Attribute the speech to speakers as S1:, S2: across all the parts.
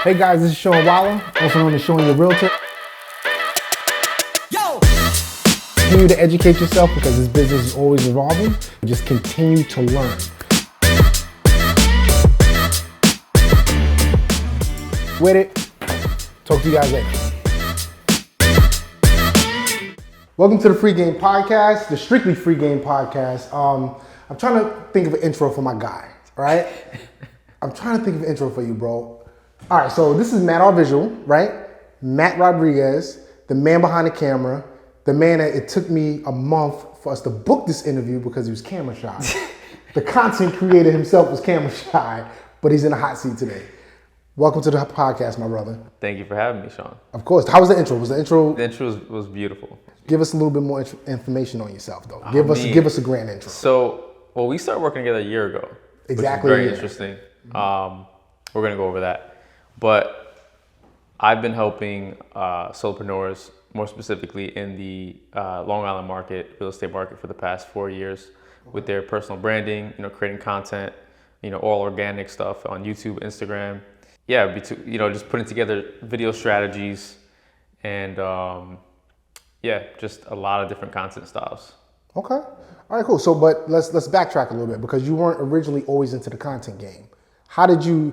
S1: Hey guys, this is Sean Waller, also known as Sean Your Realtor. Continue to educate yourself because this business is always evolving. Just continue to learn. With it, talk to you guys later. Welcome to the Free Game Podcast, the strictly free game podcast. I'm trying to think of an intro for my guy, all right? I'm trying to think of an intro for you, bro. All right, so this is Mattr Visual, right? Matt Rodriguez, the man behind the camera, the man that it took me a month for us to book this interview because he was camera shy. The content creator himself was camera shy, but he's in a hot seat today. Welcome to the podcast, my brother.
S2: Thank you for having me, Sean.
S1: Of course. How was the intro? The
S2: intro was beautiful.
S1: Give us a little bit more information on yourself, though. Give us a grand intro.
S2: So, we started working together a year ago.
S1: Exactly.
S2: Which is very interesting. We're going to go over that. But I've been helping solopreneurs, more specifically in the Long Island market, real estate market, for the past 4 years with their personal branding, creating content, all organic stuff on YouTube, Instagram. Yeah, just putting together video strategies and just a lot of different content styles.
S1: Okay. All right, cool. So, but let's backtrack a little bit because you weren't originally always into the content game. How did you,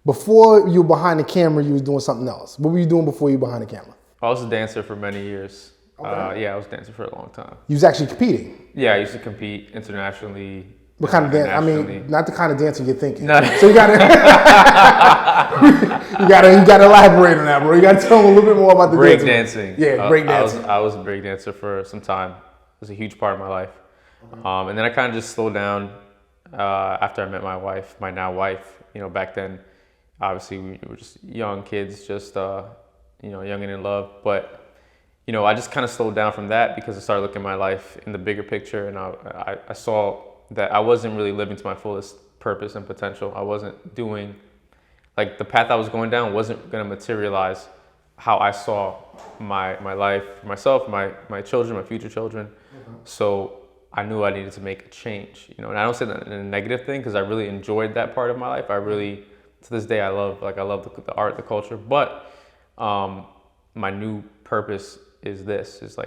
S1: before you were behind the camera, you was doing something else? What were you doing before you were behind the camera?
S2: I was a dancer for many years.
S1: Okay.
S2: I was a dancer for a long time.
S1: You was actually competing?
S2: Yeah, I used to compete internationally.
S1: What kind of dance? I mean, not the kind of dancing you're thinking.
S2: No.
S1: So you gotta, you gotta elaborate on that, bro. You gotta tell them a little bit more about the
S2: break dancing.
S1: Yeah, break dancing.
S2: I was a break dancer for some time. It was a huge part of my life. And then I kind of just slowed down after I met my wife, my now wife. Back then, obviously we were just young kids, just young and in love. But I just kind of slowed down from that because I started looking at my life in the bigger picture, and I saw that I wasn't really living to my fullest purpose and potential. I wasn't doing, the path I was going down wasn't going to materialize how I saw my life for myself, my children, my future children. Mm-hmm. So I knew I needed to make a change, and I don't say that in a negative thing because I really enjoyed that part of my life. I really, to this day, I love the art, the culture, but my new purpose is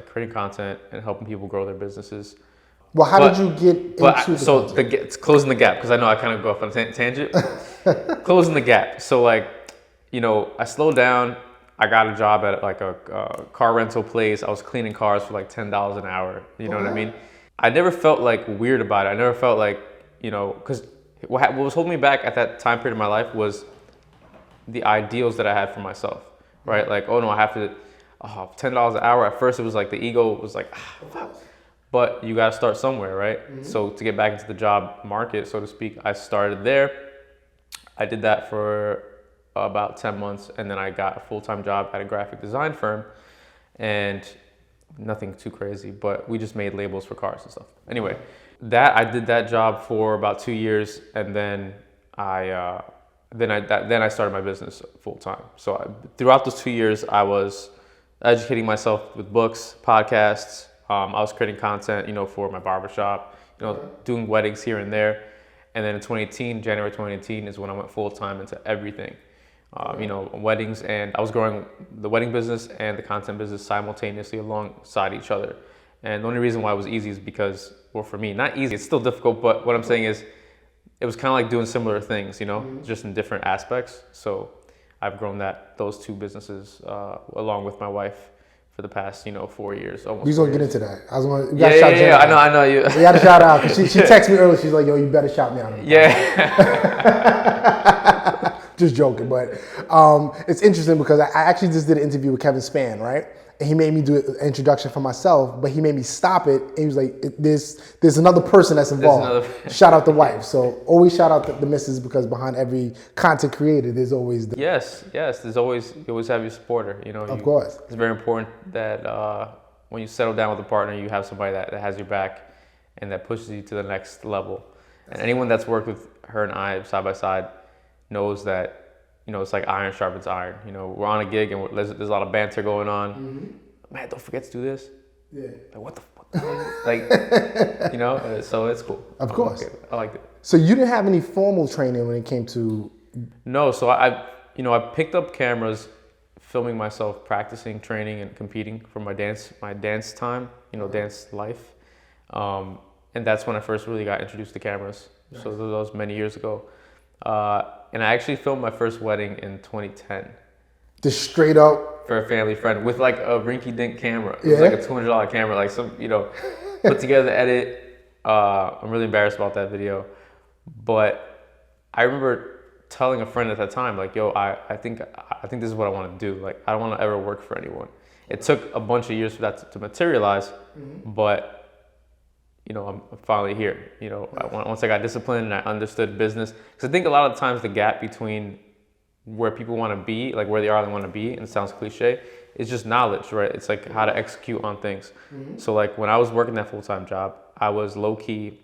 S2: creating content and helping people grow their businesses.
S1: Well, how did you get into
S2: it's closing the gap, because I know I kind of go off on a tangent. Closing the gap. So I slowed down. I got a job at a car rental place. I was cleaning cars for $10 an hour. You know what I mean? I never felt weird about it. I never felt because what was holding me back at that time period of my life was the ideals that I had for myself, right? I have to, $10 an hour. At first it was the ego was fuck. But you got to start somewhere, right? Mm-hmm. So to get back into the job market, so to speak, I started there. I did that for about 10 months, and then I got a full-time job at a graphic design firm, and nothing too crazy, but we just made labels for cars and stuff. Anyway, I did that job for about 2 years, and then I started my business full-time. So throughout those 2 years, I was educating myself with books, podcasts. I was creating content, for my barbershop, doing weddings here and there. And then in January 2018 is when I went full-time into everything. Weddings, and I was growing the wedding business and the content business simultaneously alongside each other. And the only reason why it was easy is because, for me, not easy, it's still difficult, but what I'm saying is it was kind of doing similar things, just in different aspects. So I've grown those two businesses along with my wife for the past, 4 years. Almost.
S1: We're gonna get into that.
S2: Yeah. I know you.
S1: We got to shout out. She texted me earlier. She's like, "Yo, you better shout me out."
S2: Yeah.
S1: Just joking, but it's interesting because I actually just did an interview with Kevin Spann, right? And he made me do an introduction for myself, but he made me stop it. And he was like, "There's another person that's involved." Shout out the wife. So always shout out the missus, because behind every content creator, there's always
S2: yes. There's always, you always have your supporter.
S1: Of course,
S2: it's very important that when you settle down with a partner, you have somebody that has your back and that pushes you to the next level. And anyone that's worked with her and I side by side knows that, it's like iron sharpens iron. We're on a gig and there's a lot of banter going on. Mm-hmm. Man, don't forget to do this. Yeah. What the fuck? So it's cool.
S1: Of course.
S2: I liked it.
S1: So you didn't have any formal training when it came to...
S2: No, so I I picked up cameras, filming myself, practicing, training, and competing for my dance time, dance life. And that's when I first really got introduced to cameras. Nice. So that was many years ago. And I actually filmed my first wedding in 2010.
S1: Just straight up?
S2: For a family friend with like a rinky-dink camera. It was like a $200 camera, like some, put together the edit. I'm really embarrassed about that video. But I remember telling a friend at that time, like, yo, I think this is what I want to do. Like, I don't want to ever work for anyone. It took a bunch of years for that to materialize, but I'm finally here. Once I got disciplined and I understood business, because I think a lot of the times the gap between where people want to be, like where they are, they want to be, and it sounds cliche, it's just knowledge, right? It's like how to execute on things. So like when I was working that full-time job, I was low-key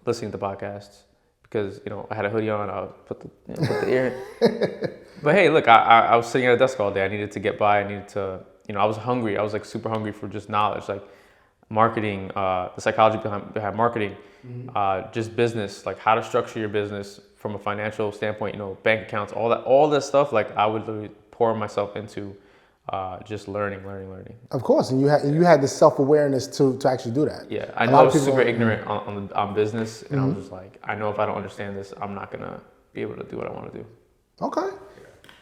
S2: listening to podcasts because I had a hoodie on. I would put the ear in. But hey, look, I was sitting at a desk all day. I needed to get by. I needed to, I was hungry. I was like super hungry for just knowledge, like marketing, the psychology behind marketing, just business, like how to structure your business from a financial standpoint, bank accounts, all that stuff. Like I would literally pour myself into just learning.
S1: Of course, and you had the self-awareness to actually do that.
S2: Yeah, I know I was super ignorant on business, and I was just like, I know if I don't understand this, I'm not gonna be able to do what I want to do.
S1: Okay.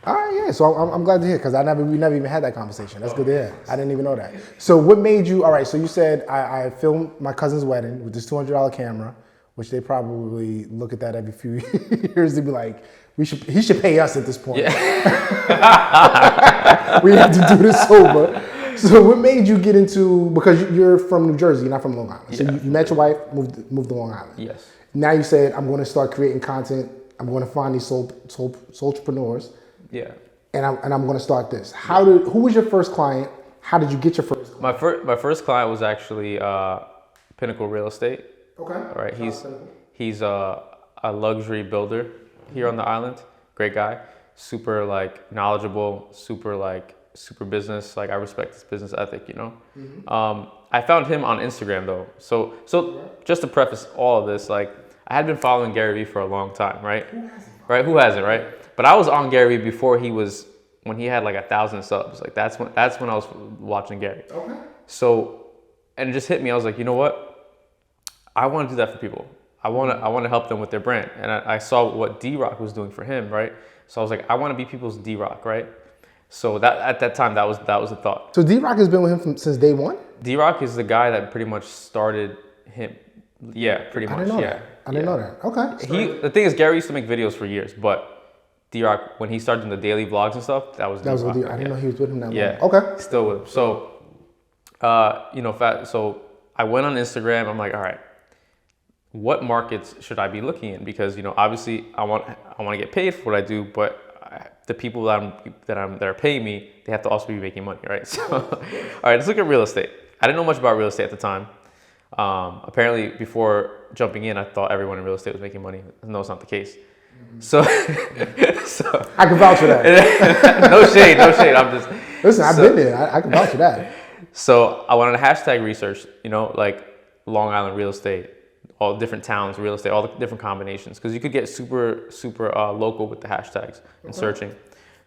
S1: All right, yeah. So I'm glad to hear because we never even had that conversation. That's good to hear. I didn't even know that. So what made you? All right. So you said I filmed my cousin's wedding with this $200 camera, which they probably look at that every few years. They'd be like, he should pay us at this point. Yeah. We have to do this over. So what made you get into? Because you're from New Jersey, you're not from Long Island. So you met your wife, moved to Long Island.
S2: Yes.
S1: Now you said I'm going to start creating content. I'm going to find these soulpreneurs.
S2: Yeah.
S1: And I'm going to start this. Who was your first client? How did you get your first client?
S2: My first client was actually Pinnacle Real Estate.
S1: Okay.
S2: All right. He's a luxury builder here on the island. Great guy. Super like knowledgeable. Super business. Like I respect his business ethic. I found him on Instagram though. So just to preface all of this, like I had been following Gary Vee for a long time, right? Who hasn't, right? But I was on Gary Vee before when he had like 1,000 subs. Like that's when I was watching Gary. Okay. So, and it just hit me. I was like, you know what? I want to do that for people. I want to help them with their brand. And I saw what D-Rock was doing for him, right? So I was like, I want to be people's D-Rock, right? So that at that time, that was the thought.
S1: So D-Rock has been with him since day one?
S2: D-Rock is the guy that pretty much started him. Yeah, pretty much.
S1: I didn't know that. Okay.
S2: The thing is, Gary used to make videos for years, but D-Rock, when he started doing the daily vlogs and stuff, that was D-Rock.
S1: I didn't know he was with him that long.
S2: Yeah.
S1: Okay.
S2: Still with him. So, so I went on Instagram. I'm like, all right, what markets should I be looking in? Because obviously I want to get paid for what I do, but the people that are paying me, they have to also be making money, right? So, all right, let's look at real estate. I didn't know much about real estate at the time. Apparently, before jumping in, I thought everyone in real estate was making money. No, it's not the case. So
S1: I can vouch for that.
S2: No shade. I'm just
S1: listen. I've been there. I can vouch for that.
S2: So I went on a hashtag research. Like Long Island real estate, all different towns real estate, all the different combinations, because you could get super local with the hashtags and searching.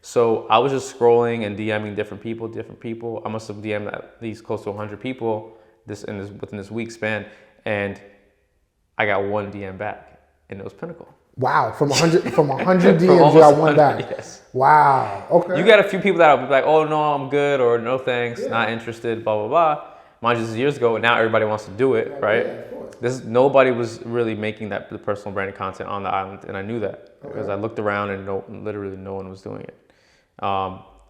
S2: So I was just scrolling and DMing different people. I must have DM'd at least close to 100 people within this week span, and I got one DM back, and it was Pinnacle.
S1: Wow, from 100 DMs, you got one back.
S2: Yes.
S1: Wow. Okay.
S2: You got a few people that will be like, "Oh no, I'm good," or "No thanks, not interested." Blah blah blah. Mind you, this is years ago, and now everybody wants to do it, right? Yeah, of course. Nobody was really making the personal branded content on the island, and I knew that because I looked around and literally no one was doing it.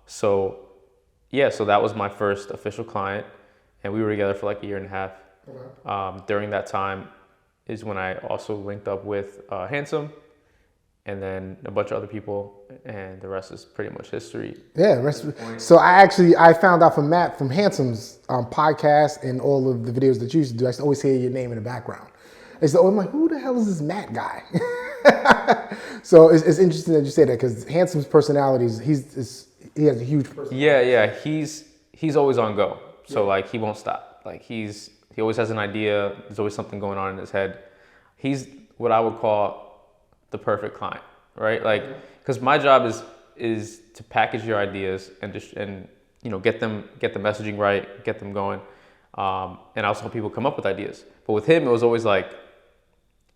S2: So that was my first official client, and we were together for like a year and a half. Okay. During that time is when I also linked up with Handsome, and then a bunch of other people, and the rest is pretty much history.
S1: Yeah. So I found out from Matt from Handsome's podcast and all of the videos that you used to do. I used to always hear your name in the background. I'm like, who the hell is this Matt guy? So it's interesting that you say that because Handsome's personalities, he has a huge personality.
S2: Yeah. He's always on go. So like he won't stop. Like he always has an idea. There's always something going on in his head. He's what I would call the perfect client, right? Like, because my job is to package your ideas and just get the messaging right, get them going, and also help people come up with ideas. But with him, it was always like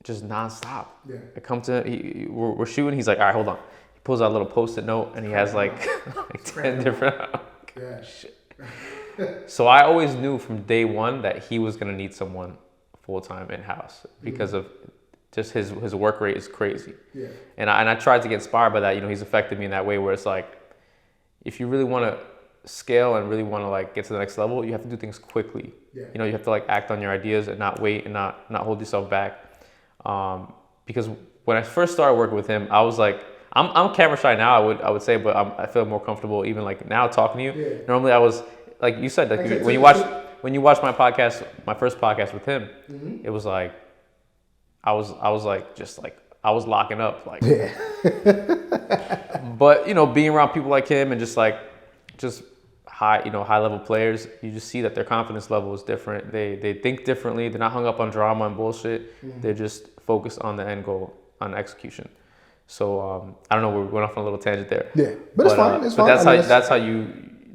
S2: just nonstop.
S1: Yeah.
S2: I come to we're shooting. He's like, all right, hold on. He pulls out a little Post-it note and he has like 10 different.
S1: Yeah.
S2: Shit. So I always knew from day one that he was gonna need someone full time in house because of just his work rate is crazy.
S1: Yeah.
S2: And I tried to get inspired by that. He's affected me in that way where it's like, if you really want to scale and really want to like get to the next level, you have to do things quickly.
S1: Yeah.
S2: You have to like act on your ideas and not wait and not hold yourself back. Because when I first started working with him, I was like, I'm camera shy now, I would say, but I feel more comfortable even like now talking to you.
S1: Yeah.
S2: Normally I was, like you said, like when you watch my podcast, my first podcast with him, it was like, I was like, just like, I was locking up, like,
S1: Yeah.
S2: but being around people like him and just high level players, you just see that their confidence level is different. They think differently. They're not hung up on drama and bullshit. They're just focused on the end goal, on execution. So I don't know, we went off on a little tangent there.
S1: Yeah, but it's fine. It's fine.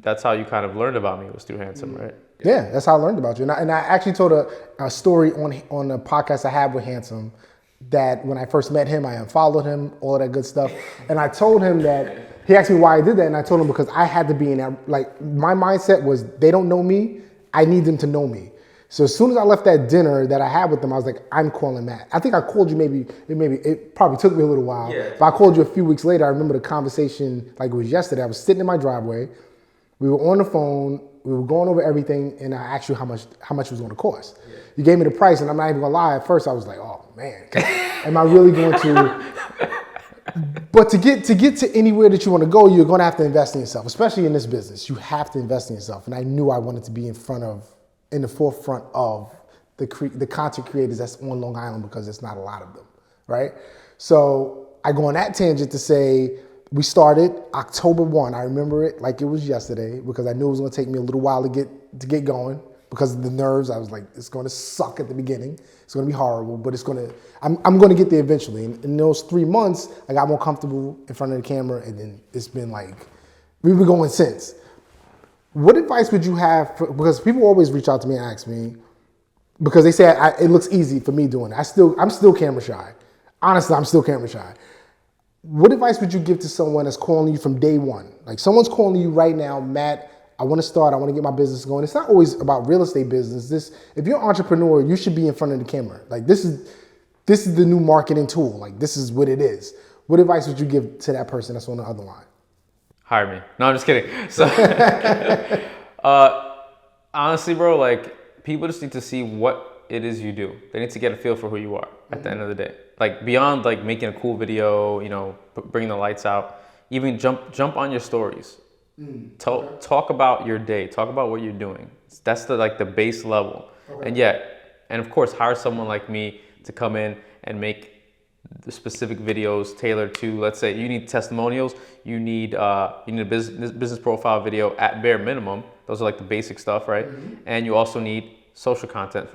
S2: That's how you kind of learned about me, was through Handsome, right?
S1: Yeah, that's how I learned about you. And I actually told a story on a podcast I had with Handsome that when I first met him, I unfollowed him, all of that good stuff. And I told him that, he asked me why I did that. And I told him because I had to be in that, like my mindset was they don't know me, I need them to know me. So as soon as I left that dinner that I had with them, I was like, I'm calling Matt. I think I called you it probably took me a little while, but I called you a few weeks later. I remember the conversation like it was yesterday. I was sitting in my driveway. We were on the phone. We were going over everything, and I asked you how much it was going to cost. Yeah. You gave me the price, and I'm not even gonna lie. At first, I was like, "Oh man, am I really going to?" But to get to anywhere that you want to go, you're going to have to invest in yourself, especially in this business. You have to invest in yourself, and I knew I wanted to be in the forefront of the content creators that's on Long Island because there's not a lot of them, right? So I go on that tangent to say. We started October 1. I remember it like it was yesterday because I knew it was going to take me a little while to get going because of the nerves. I was like, it's going to suck at the beginning. It's going to be horrible, but I'm going to get there eventually. And in those 3 months, I got more comfortable in front of the camera, and then it's been like, we've been going since. What advice would you have because people always reach out to me and ask me, because they say it looks easy for me doing it. I'm still camera shy. Honestly, I'm still camera shy. What advice would you give to someone that's calling you from day one? Like someone's calling you right now, Matt, I want to get my business going. It's not always about real estate business. If you're an entrepreneur, you should be in front of the camera. Like this is the new marketing tool. Like this is what it is. What advice would you give to that person that's on the other line?
S2: Hire me. No, I'm just kidding. So, honestly, bro, like people just need to see what it is you do. They need to get a feel for who you are at the end of the day. Like beyond like making a cool video, bringing the lights out, even jump on your stories. Talk about your day. Talk about what you're doing. That's the base level. Okay. And of course, hire someone like me to come in and make the specific videos tailored to, let's say you need testimonials, you need a business profile video at bare minimum. Those are like the basic stuff, right? And you also need social content,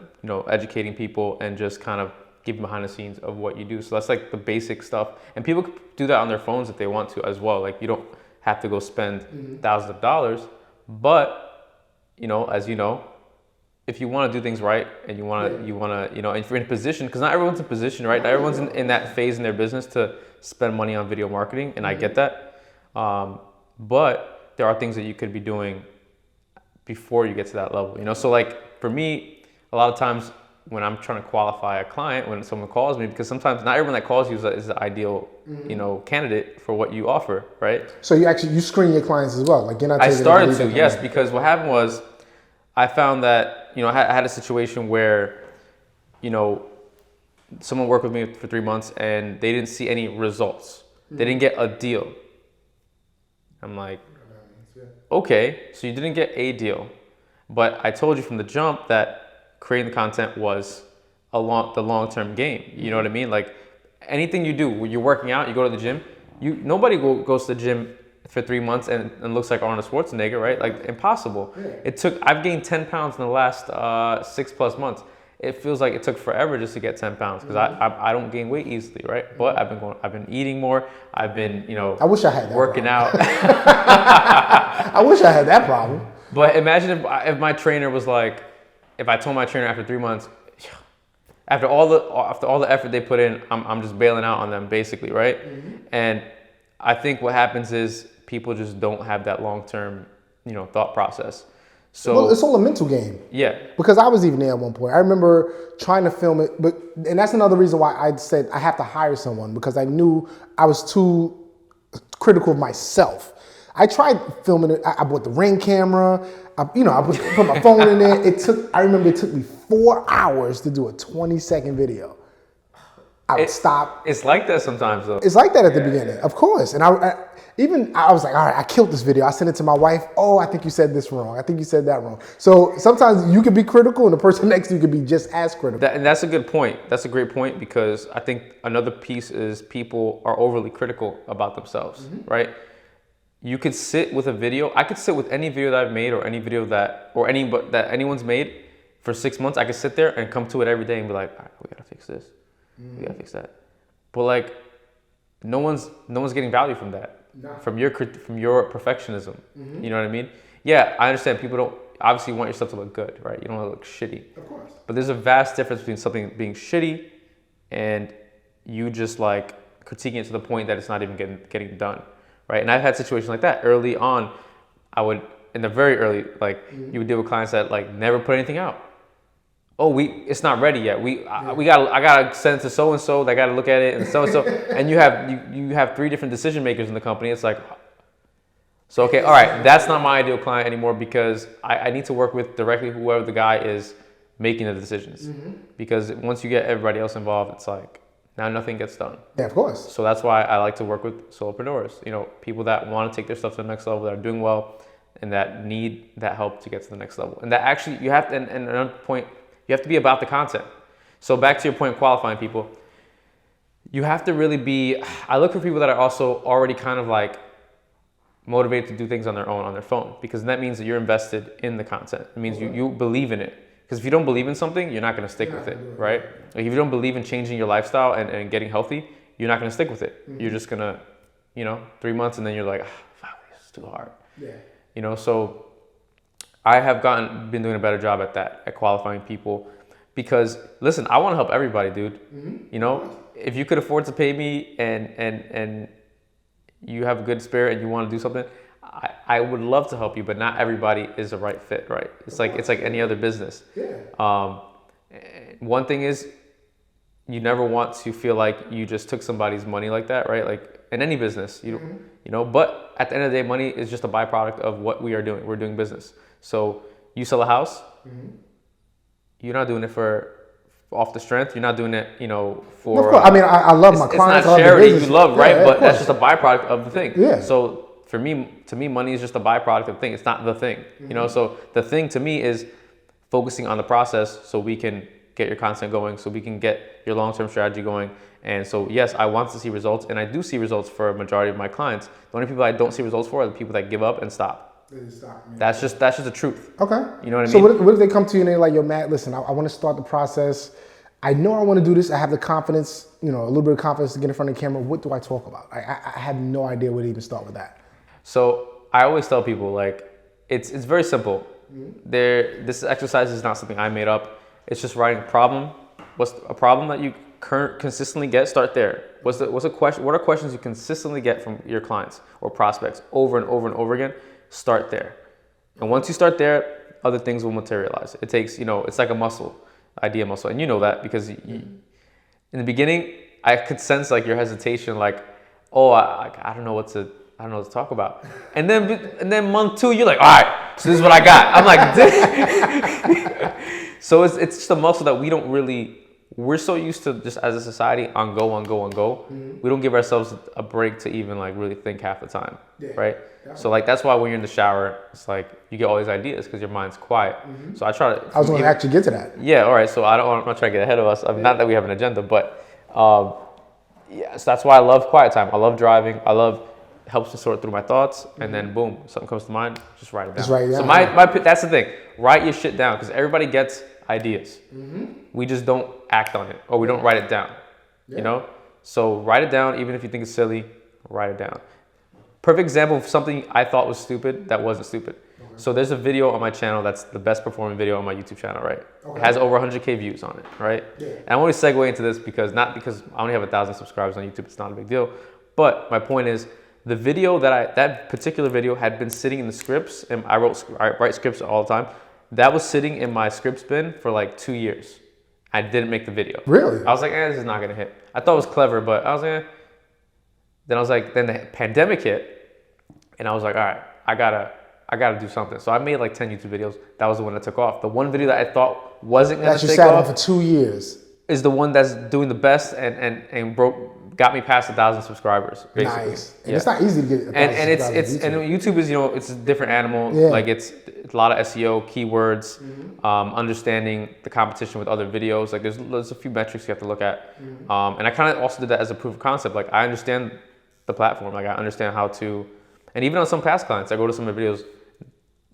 S2: educating people and just kind of give behind the scenes of what you do. So that's like the basic stuff. And people can do that on their phones if they want to as well. Like you don't have to go spend thousands of dollars. But, as you know, if you want to do things right and you want to, and if you're in a position, because not everyone's in a position, right? Not everyone's in that phase in their business to spend money on video marketing. And I get that. But there are things that you could be doing before you get to that level, So like for me, a lot of times, when I'm trying to qualify a client, when someone calls me, because sometimes not everyone that calls you is the ideal, candidate for what you offer, right? So
S1: you screen your clients as well, like you're not.
S2: I started to, yes, because what happened was, I found that I had a situation where, someone worked with me for 3 months and they didn't see any results. They didn't get a deal. I'm like, okay, so you didn't get a deal, but I told you from the jump that creating the content was the long-term game. You know what I mean? Like anything you do, when you're working out, you go to the gym, nobody goes to the gym for 3 months and looks like Arnold Schwarzenegger, right? Like impossible. Yeah. I've gained 10 pounds in the last 6+ months. it feels like it took forever just to get 10 pounds because I don't gain weight easily, right? But I've been eating more. I've been,
S1: I wish I had that
S2: working out.
S1: I wish I had that problem.
S2: But imagine if my trainer was like, if I told my trainer after 3 months, after all the effort they put in, I'm just bailing out on them basically, right? And I think what happens is people just don't have that long-term, thought process. So
S1: it's all a mental game.
S2: Yeah.
S1: Because I was even there at one point. I remember trying to film it, and that's another reason why I said I have to hire someone, because I knew I was too critical of myself. I tried filming it. I bought the Ring camera. I put my phone in there. I remember it took me 4 hours to do a 20-second video. I would stop.
S2: It's like that sometimes, though.
S1: It's like that at the beginning, of course. And I was like, all right, I killed this video. I sent it to my wife. Oh, I think you said this wrong. I think you said that wrong. So sometimes you can be critical and the person next to you can be just as critical.
S2: And that's a good point. That's a great point, because I think another piece is people are overly critical about themselves, right? You could sit with a video. I could sit with any video that I've made or any video that anyone's made for 6 months. I could sit there and come to it every day and be like, all right, we gotta fix this. We gotta fix that. But like, no one's getting value from that. No. From your perfectionism. You know what I mean? Yeah, I understand people don't obviously want your stuff to look good, right? You don't want to look shitty.
S1: Of course.
S2: But there's a vast difference between something being shitty and you just like critiquing it to the point that it's not even getting done, right? And I've had situations like that early on. In the very early, you would deal with clients that like never put anything out. Oh, it's not ready yet. I gotta send it to so and so. They gotta look at it, and so and so. And you have 3 different decision makers in the company. It's like, so okay, all right, that's not my ideal client anymore, because I need to work with directly whoever the guy is making the decisions. Because once you get everybody else involved, it's like now nothing gets done.
S1: Yeah, of course.
S2: So that's why I like to work with solopreneurs. People that want to take their stuff to the next level, that are doing well, and that need that help to get to the next level. And that actually you have to. And another point. You have to be about the content. So back to your point, qualifying people, you have to really be, I look for people that are also already kind of like motivated to do things on their own, on their phone, because that means that you're invested in the content. It means you believe in it. Because if you don't believe in something, you're not gonna stick with it, right? Like if you don't believe in changing your lifestyle and getting healthy, you're not gonna stick with it. You're just gonna, 3 months and then you're like, fuck, this is too hard. Yeah. So I have been doing a better job at that, at qualifying people, because listen, I want to help everybody, dude. If you could afford to pay me and you have a good spirit and you want to do something, I would love to help you, but not everybody is the right fit, right? It's like any other business. Yeah. One thing is, you never want to feel like you just took somebody's money like that, right? Like in any business, but at the end of the day, money is just a byproduct of what we are doing. We're doing business. So you sell a house, you're not doing it off the strength. You're not doing it, for.
S1: Of course. I mean, I love my clients.
S2: It's not charity you love, right? But that's just a byproduct of the thing.
S1: Yeah.
S2: So to me, money is just a byproduct of the thing. It's not the thing, So the thing to me is focusing on the process, so we can get your content going, so we can get your long-term strategy going. And so, yes, I want to see results, and I do see results for a majority of my clients. The only people I don't see results for are the people that give up and stop. That's just the truth.
S1: Okay.
S2: You know what I mean?
S1: So what if they come to you and they're like, yo, Matt, listen, I want to start the process. I know I want to do this. I have the confidence, a little bit of confidence to get in front of the camera. What do I talk about? I have no idea where to even start with that. So
S2: I always tell people, like, it's very simple. This exercise is not something I made up. It's just writing a problem. What's a problem that you consistently get? Start there. What are questions you consistently get from your clients or prospects over and over and over again? Start there. And once you start there, other things will materialize. It takes, it's like a muscle, idea muscle. And you know that because in the beginning, I could sense like your hesitation, like, oh, I don't know what to talk about. And then month 2, you're like, all right, so this is what I got. I'm like, so it's just a muscle that we're so used to just as a society on go. We don't give ourselves a break to even like really think half the time, right? So like that's why when you're in the shower, it's like you get all these ideas because your mind's quiet. So I was
S1: going to actually get to that.
S2: Yeah, all right. So I'm not trying to get ahead of us. Not that we have an agenda, but so that's why I love quiet time. I love driving. Helps to sort through my thoughts, and then boom, something comes to mind, just write it down.
S1: Just write it down.
S2: So my that's the thing. Write your shit down, because everybody gets ideas. We just don't act on it, or we don't write it down. You know, so write it down. Even if you think it's silly, write it down. Perfect example of something I thought was stupid that wasn't stupid. So there's a video on my channel that's the best performing video on my YouTube channel, right? It has over 100K views on it, right? And I'm only segue into this not because I only have 1,000 subscribers on YouTube. It's not a big deal. But my point is, the video that particular video had been sitting in the scripts, and I write scripts all the time. That was sitting in my scripts bin for like 2 years. I didn't make the video.
S1: Really?
S2: I was like, this is not gonna hit. I thought it was clever, but I was like, then the pandemic hit, and I was like, all right, I gotta do something. So I made like 10 YouTube videos. That was the one that took off. The one video that I thought wasn't gonna take off. That you sat
S1: on for 2 years.
S2: Is the one that's doing the best and got me past 1,000 subscribers. Basically.
S1: Nice. And it's not easy to get.
S2: And YouTube is it's a different animal. Yeah. Like it's a lot of SEO keywords, understanding the competition with other videos. Like there's a few metrics you have to look at. And I kind of also did that as a proof of concept. Like I understand the platform. Like I understand how to, and even on some past clients, I go to some of the videos,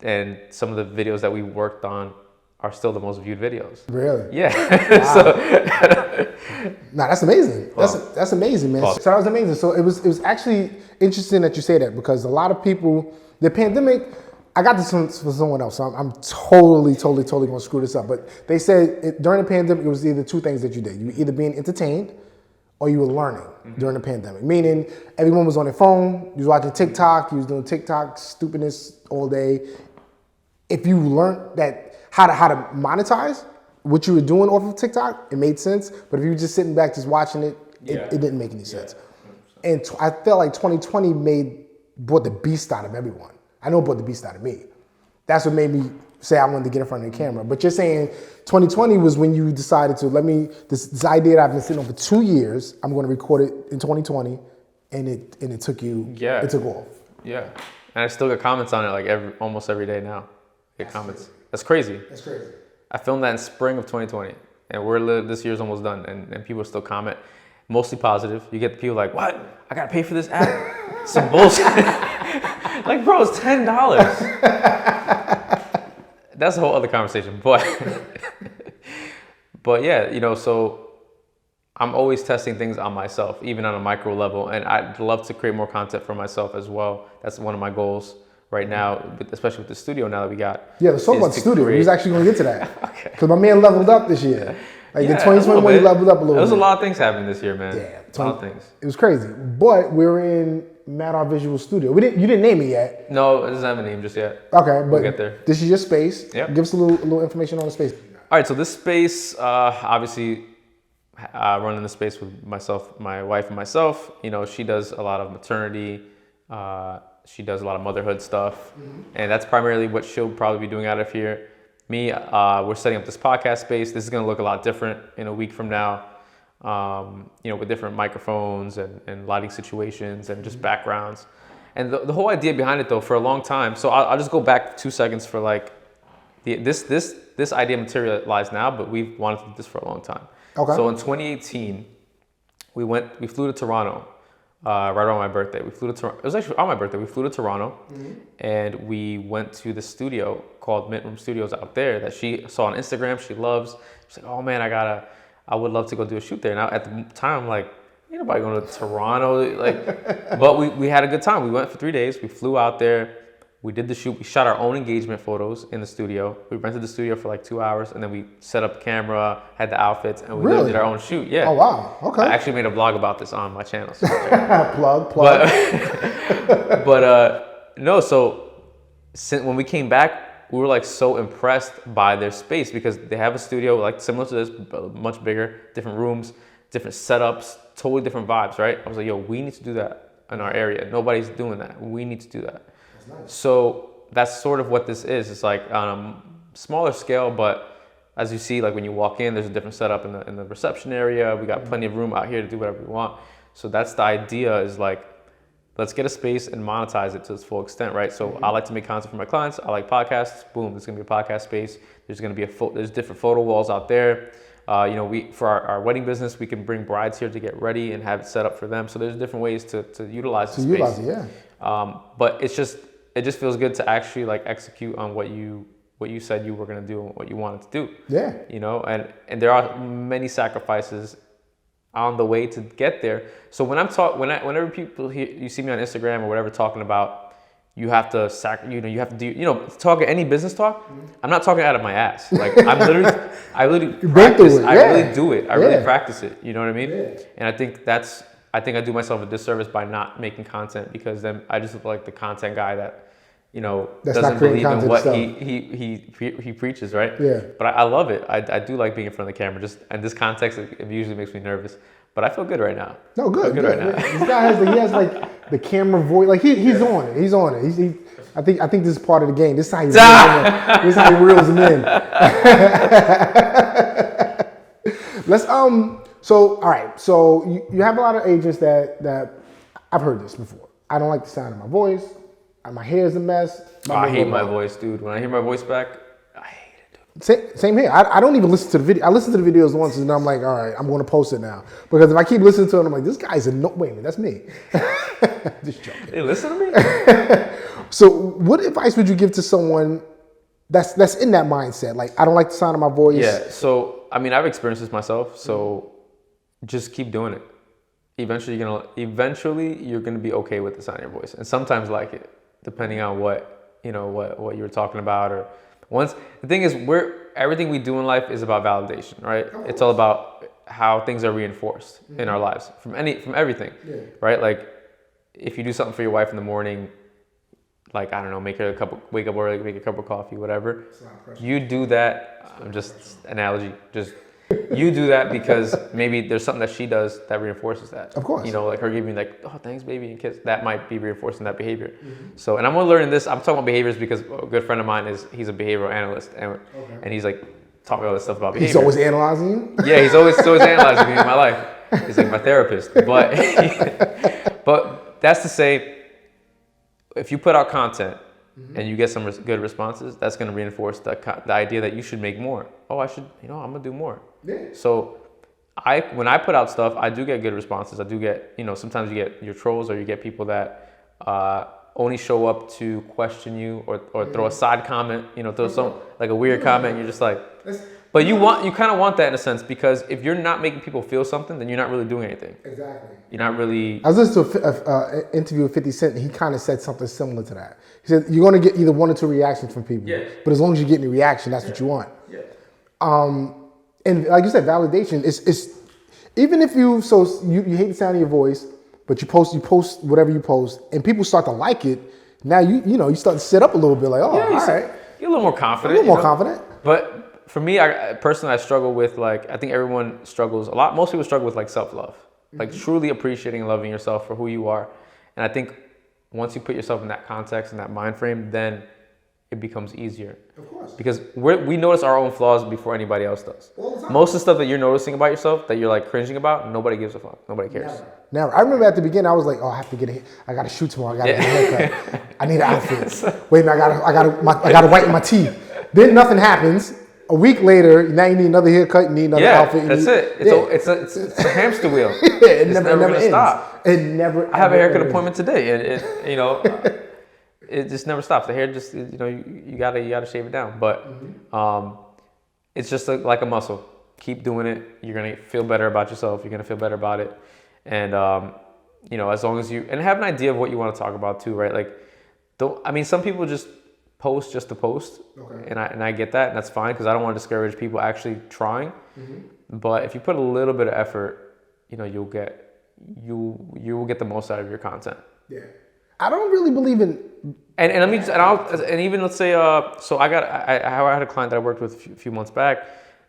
S2: and some of the videos that we worked on are still the most viewed videos.
S1: Really?
S2: Yeah.
S1: Wow. Nah, that's amazing. That's amazing, man. So that was amazing. So it was actually interesting that you say that, because a lot of people, the pandemic, I got this from someone else, so I'm totally gonna screw this up. But they said during the pandemic, it was either two things that you did. You were either being entertained or you were learning during the pandemic. Meaning everyone was on their phone, you was watching TikTok, you was doing TikTok stupidness all day. If you learned that how to monetize what you were doing off of TikTok, it made sense. But if you were just sitting back just watching it, it didn't make any sense. And I felt like 2020 brought the beast out of everyone. I know it brought the beast out of me. That's what made me say I wanted to get in front of the camera. But you're saying 2020 was when you decided to this idea that I've been sitting on for 2 years, I'm going to record it in 2020, and it took off.
S2: Yeah, and I still get comments on it like almost every day now. Get comments. That's crazy.
S1: That's crazy.
S2: I filmed that in spring of 2020, and this year's almost done, and people still comment, mostly positive. You get the people like, what? I gotta pay for this ad? Some bullshit. Like, bro, it's $10. That's a whole other conversation, but yeah, so I'm always testing things on myself, even on a micro level, and I'd love to create more content for myself as well. That's one of my goals right now, especially with the studio now that we got.
S1: Yeah, let's talk about the studio. We was actually going to get to that. Because my man leveled up this year. Like in 2021, he leveled up a little bit.
S2: There was a lot of things happening this year, man.
S1: Yeah.
S2: A lot of things.
S1: It was crazy. But we're in Mattr Visual Studio. You didn't name it yet.
S2: No, it doesn't have a name just yet.
S1: Okay, but
S2: we'll get there.
S1: This is your space.
S2: Yep.
S1: Give us a little information on the space.
S2: All right, so this space, obviously, running the space with myself, my wife, and myself. She does a lot of maternity. She does a lot of motherhood stuff, and that's primarily what she'll probably be doing out of here. Me, we're setting up this podcast space. This is going to look a lot different in a week from now, with different microphones and lighting situations and just backgrounds. And the whole idea behind it, though, for a long time. So I'll just go back 2 seconds for like this idea materialized now, but we've wanted to do this for a long time.
S1: Okay.
S2: So in 2018, we flew to Toronto. Right around my birthday. We flew to Toronto. It was actually on my birthday. We flew to Toronto, and we went to the studio called Mint Room Studios out there that she saw on Instagram. She loves. She's like, oh man, I would love to go do a shoot there. Now at the time, I'm like, ain't nobody going to Toronto. But we had a good time. We went for 3 days. We flew out there. We did the shoot. We shot our own engagement photos in the studio. We rented the studio for like 2 hours, and then we set up camera, had the outfits, and we did our own shoot. Yeah.
S1: Oh wow. Okay.
S2: I actually made a vlog about this on my channel. So
S1: plug.
S2: But no. So when we came back, we were like so impressed by their space, because they have a studio like similar to this, but much bigger, different rooms, different setups, totally different vibes. Right. I was like, yo, we need to do that in our area. Nobody's doing that. We need to do that. Nice. So that's sort of what this is. It's like on a smaller scale, but as you see, like when you walk in, there's a different setup in the reception area. We got plenty of room out here to do whatever we want. So that's the idea, is like, let's get a space and monetize it to its full extent, right? So I like to make content for my clients. I like podcasts. Boom, there's gonna be a podcast space. There's gonna be there's different photo walls out there. For our wedding business, we can bring brides here to get ready and have it set up for them. So there's different ways to utilize the space. Utilize it, yeah. But it just feels good to actually like execute on what you what you said you were going to do and what you wanted to do.
S1: Yeah.
S2: You know, and there are many sacrifices on the way to get there. So when whenever people hear, you see me on Instagram or whatever talking about you have to you have to do, talk any business talk. I'm not talking out of my ass. Like I literally practice. I really do it. I really practice it. You know what I mean? Yeah. And I think I do myself a disservice by not making content, because then I just look like the content guy that, doesn't believe in what he preaches, right?
S1: Yeah.
S2: But I love it. I do like being in front of the camera. Just in this context, it usually makes me nervous. But I feel good right now.
S1: No, good.
S2: Good right now.
S1: This guy has like the camera voice. Like he's on it. He's on it. I think this is part of the game. This is how he reels them in. Let's So all right. So you have a lot of agents that I've heard this before. I don't like the sound of my voice. My hair is a mess.
S2: I hate my voice, dude. When I hear my voice back, I hate it, dude.
S1: Same here. I don't even listen to the video. I listen to the videos once and then I'm like, all right, I'm going to post it now. Because if I keep listening to it, I'm like, this guy's wait a minute, that's me. Just joking.
S2: Hey, listen to me.
S1: So what advice would you give to someone that's in that mindset? Like, I don't like the sound of my voice.
S2: Yeah. So, I mean, I've experienced this myself. So just keep doing it. Eventually you're gonna be okay with the sound of your voice, and sometimes like it, depending on what you were talking about. Or the thing is, everything we do in life is about validation, right? It's all about how things are reinforced in our lives from everything, right? Like if you do something for your wife in the morning, like I don't know, wake up early, make a cup of coffee, whatever. You do that. You do that because maybe there's something that she does that reinforces that.
S1: Of course.
S2: Like her giving like, oh, thanks, baby, and kiss. That might be reinforcing that behavior. So, and I'm learning this. I'm talking about behaviors because a good friend of mine he's a behavioral analyst, and he's like talking all this stuff about behavior.
S1: He's always analyzing you?
S2: Yeah, he's always analyzing me in my life. He's like my therapist. But that's to say, if you put out content and you get some good responses, that's going to reinforce the idea that you should make more. Oh, I'm going to do more. Yeah. So when I put out stuff, I do get good responses. I do get, sometimes you get your trolls, or you get people that only show up to question you or throw a side comment, throw some like a weird comment. And you're just like, but you kind of want that in a sense, because if you're not making people feel something, then you're not really doing anything.
S1: Exactly.
S2: You're not really.
S1: I was listening to an interview with 50 Cent, and he kind of said something similar to that. He said, you're going to get either 1 or 2 reactions from people. Yeah. But as long as you're getting a reaction, that's what you want.
S2: Yeah.
S1: And like you said, validation is even if you hate the sound of your voice, but you post whatever you post, and people start to like it. Now you start to sit up a little bit, like, oh, all right.
S2: You're a little more confident.
S1: Confident.
S2: But for me, I personally struggle with, like, I think everyone struggles a lot. Most people struggle with like self-love, like truly appreciating and loving yourself for who you are. And I think once you put yourself in that context and that mind frame, then it becomes easier.
S1: Of course.
S2: Because we notice our own flaws before anybody else does. Most of the stuff that you're noticing about yourself, that you're like cringing about, nobody gives a fuck. Nobody cares.
S1: Never. I remember at the beginning, I was like, oh, I have to I got to shoot tomorrow. I got to get a haircut. I need an outfit. Wait a minute, I got to whiten my teeth. Then nothing happens. A week later, now you need another haircut, you need another outfit.
S2: That's it. It's a hamster wheel.
S1: It never
S2: gonna stop.
S1: It never.
S2: I have a haircut appointment today, and it just never stops. The hair just, you gotta shave it down. But it's just like a muscle. Keep doing it. You're gonna feel better about yourself. You're gonna feel better about it, and as long as you have an idea of what you want to talk about too, right? Like, some people just post just to post, and I get that, and that's fine, because I don't want to discourage people actually trying. But if you put a little bit of effort, you will get the most out of your content.
S1: Yeah, I don't really believe in.
S2: And even let's say so I had a client that I worked with a few months back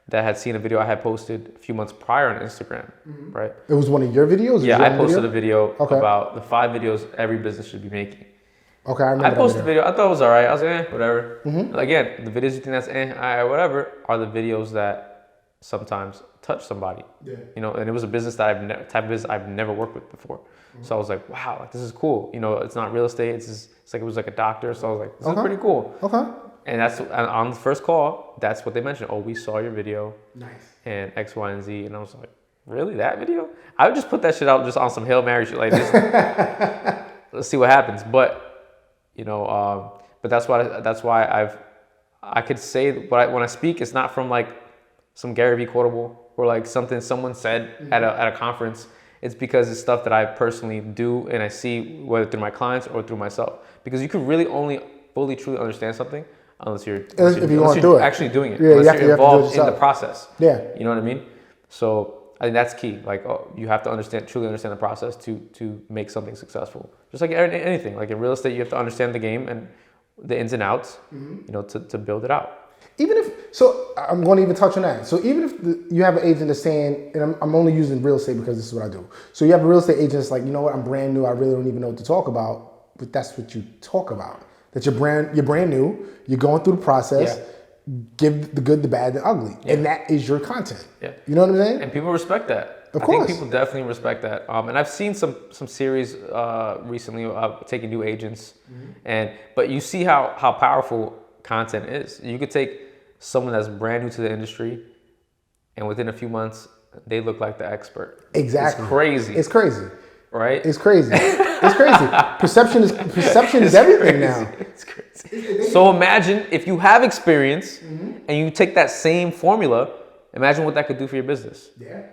S2: that had seen a video I had posted a few months prior on Instagram, right?
S1: It was one of your videos?
S2: Yeah, I posted a video about the 5 videos every business should be making.
S1: Okay, I remember.
S2: I posted the video. I thought it was all right. I was like, whatever. Again, the videos you think that's whatever are the videos that sometimes touch somebody. Yeah. And it was a business that type of business I've never worked with before. So I was like, wow, like, this is cool. It's not real estate. It's like it was like a doctor. So I was like, this is pretty cool. Okay. And that's on the first call. That's what they mentioned. Oh, we saw your video. Nice. And X, Y, and Z. And I was like, really, that video? I would just put that shit out just on some Hail Mary shit like this. Let's see what happens. But that's why I could say when I speak, it's not from like some Gary Vee quotable or like something someone said at a conference. It's because it's stuff that I personally do and I see, whether through my clients or through myself. Because you can really only fully truly understand something unless you're actually doing it.
S1: Yeah,
S2: unless you're involved in the
S1: yourself.
S2: process.
S1: Yeah.
S2: You know what I mean? So I think that's key. Like, you have to truly understand the process to make something successful. Just like anything. Like in real estate, you have to understand the game and the ins and outs, to build it out.
S1: I'm going to even touch on that. So even if you have an agent that's saying, and I'm only using real estate because this is what I do. So you have a real estate agent that's like, you know what, I'm brand new. I really don't even know what to talk about. But that's what you talk about. That you're brand new. You're going through the process. Yeah. Give the good, the bad, the ugly. Yeah. And that is your content. Yeah. You know what I'm saying?
S2: And people respect that.
S1: Of course.
S2: I think people definitely respect that. And I've seen some series recently of taking new agents. But you see how powerful content is. You could take someone that's brand new to the industry and within a few months, they look like the expert.
S1: Exactly.
S2: It's crazy.
S1: It's crazy.
S2: Right?
S1: It's crazy. It's crazy. Perception is everything now.
S2: It's crazy. So imagine if you have experience and you take that same formula, imagine what that could do for your business.
S1: Yeah.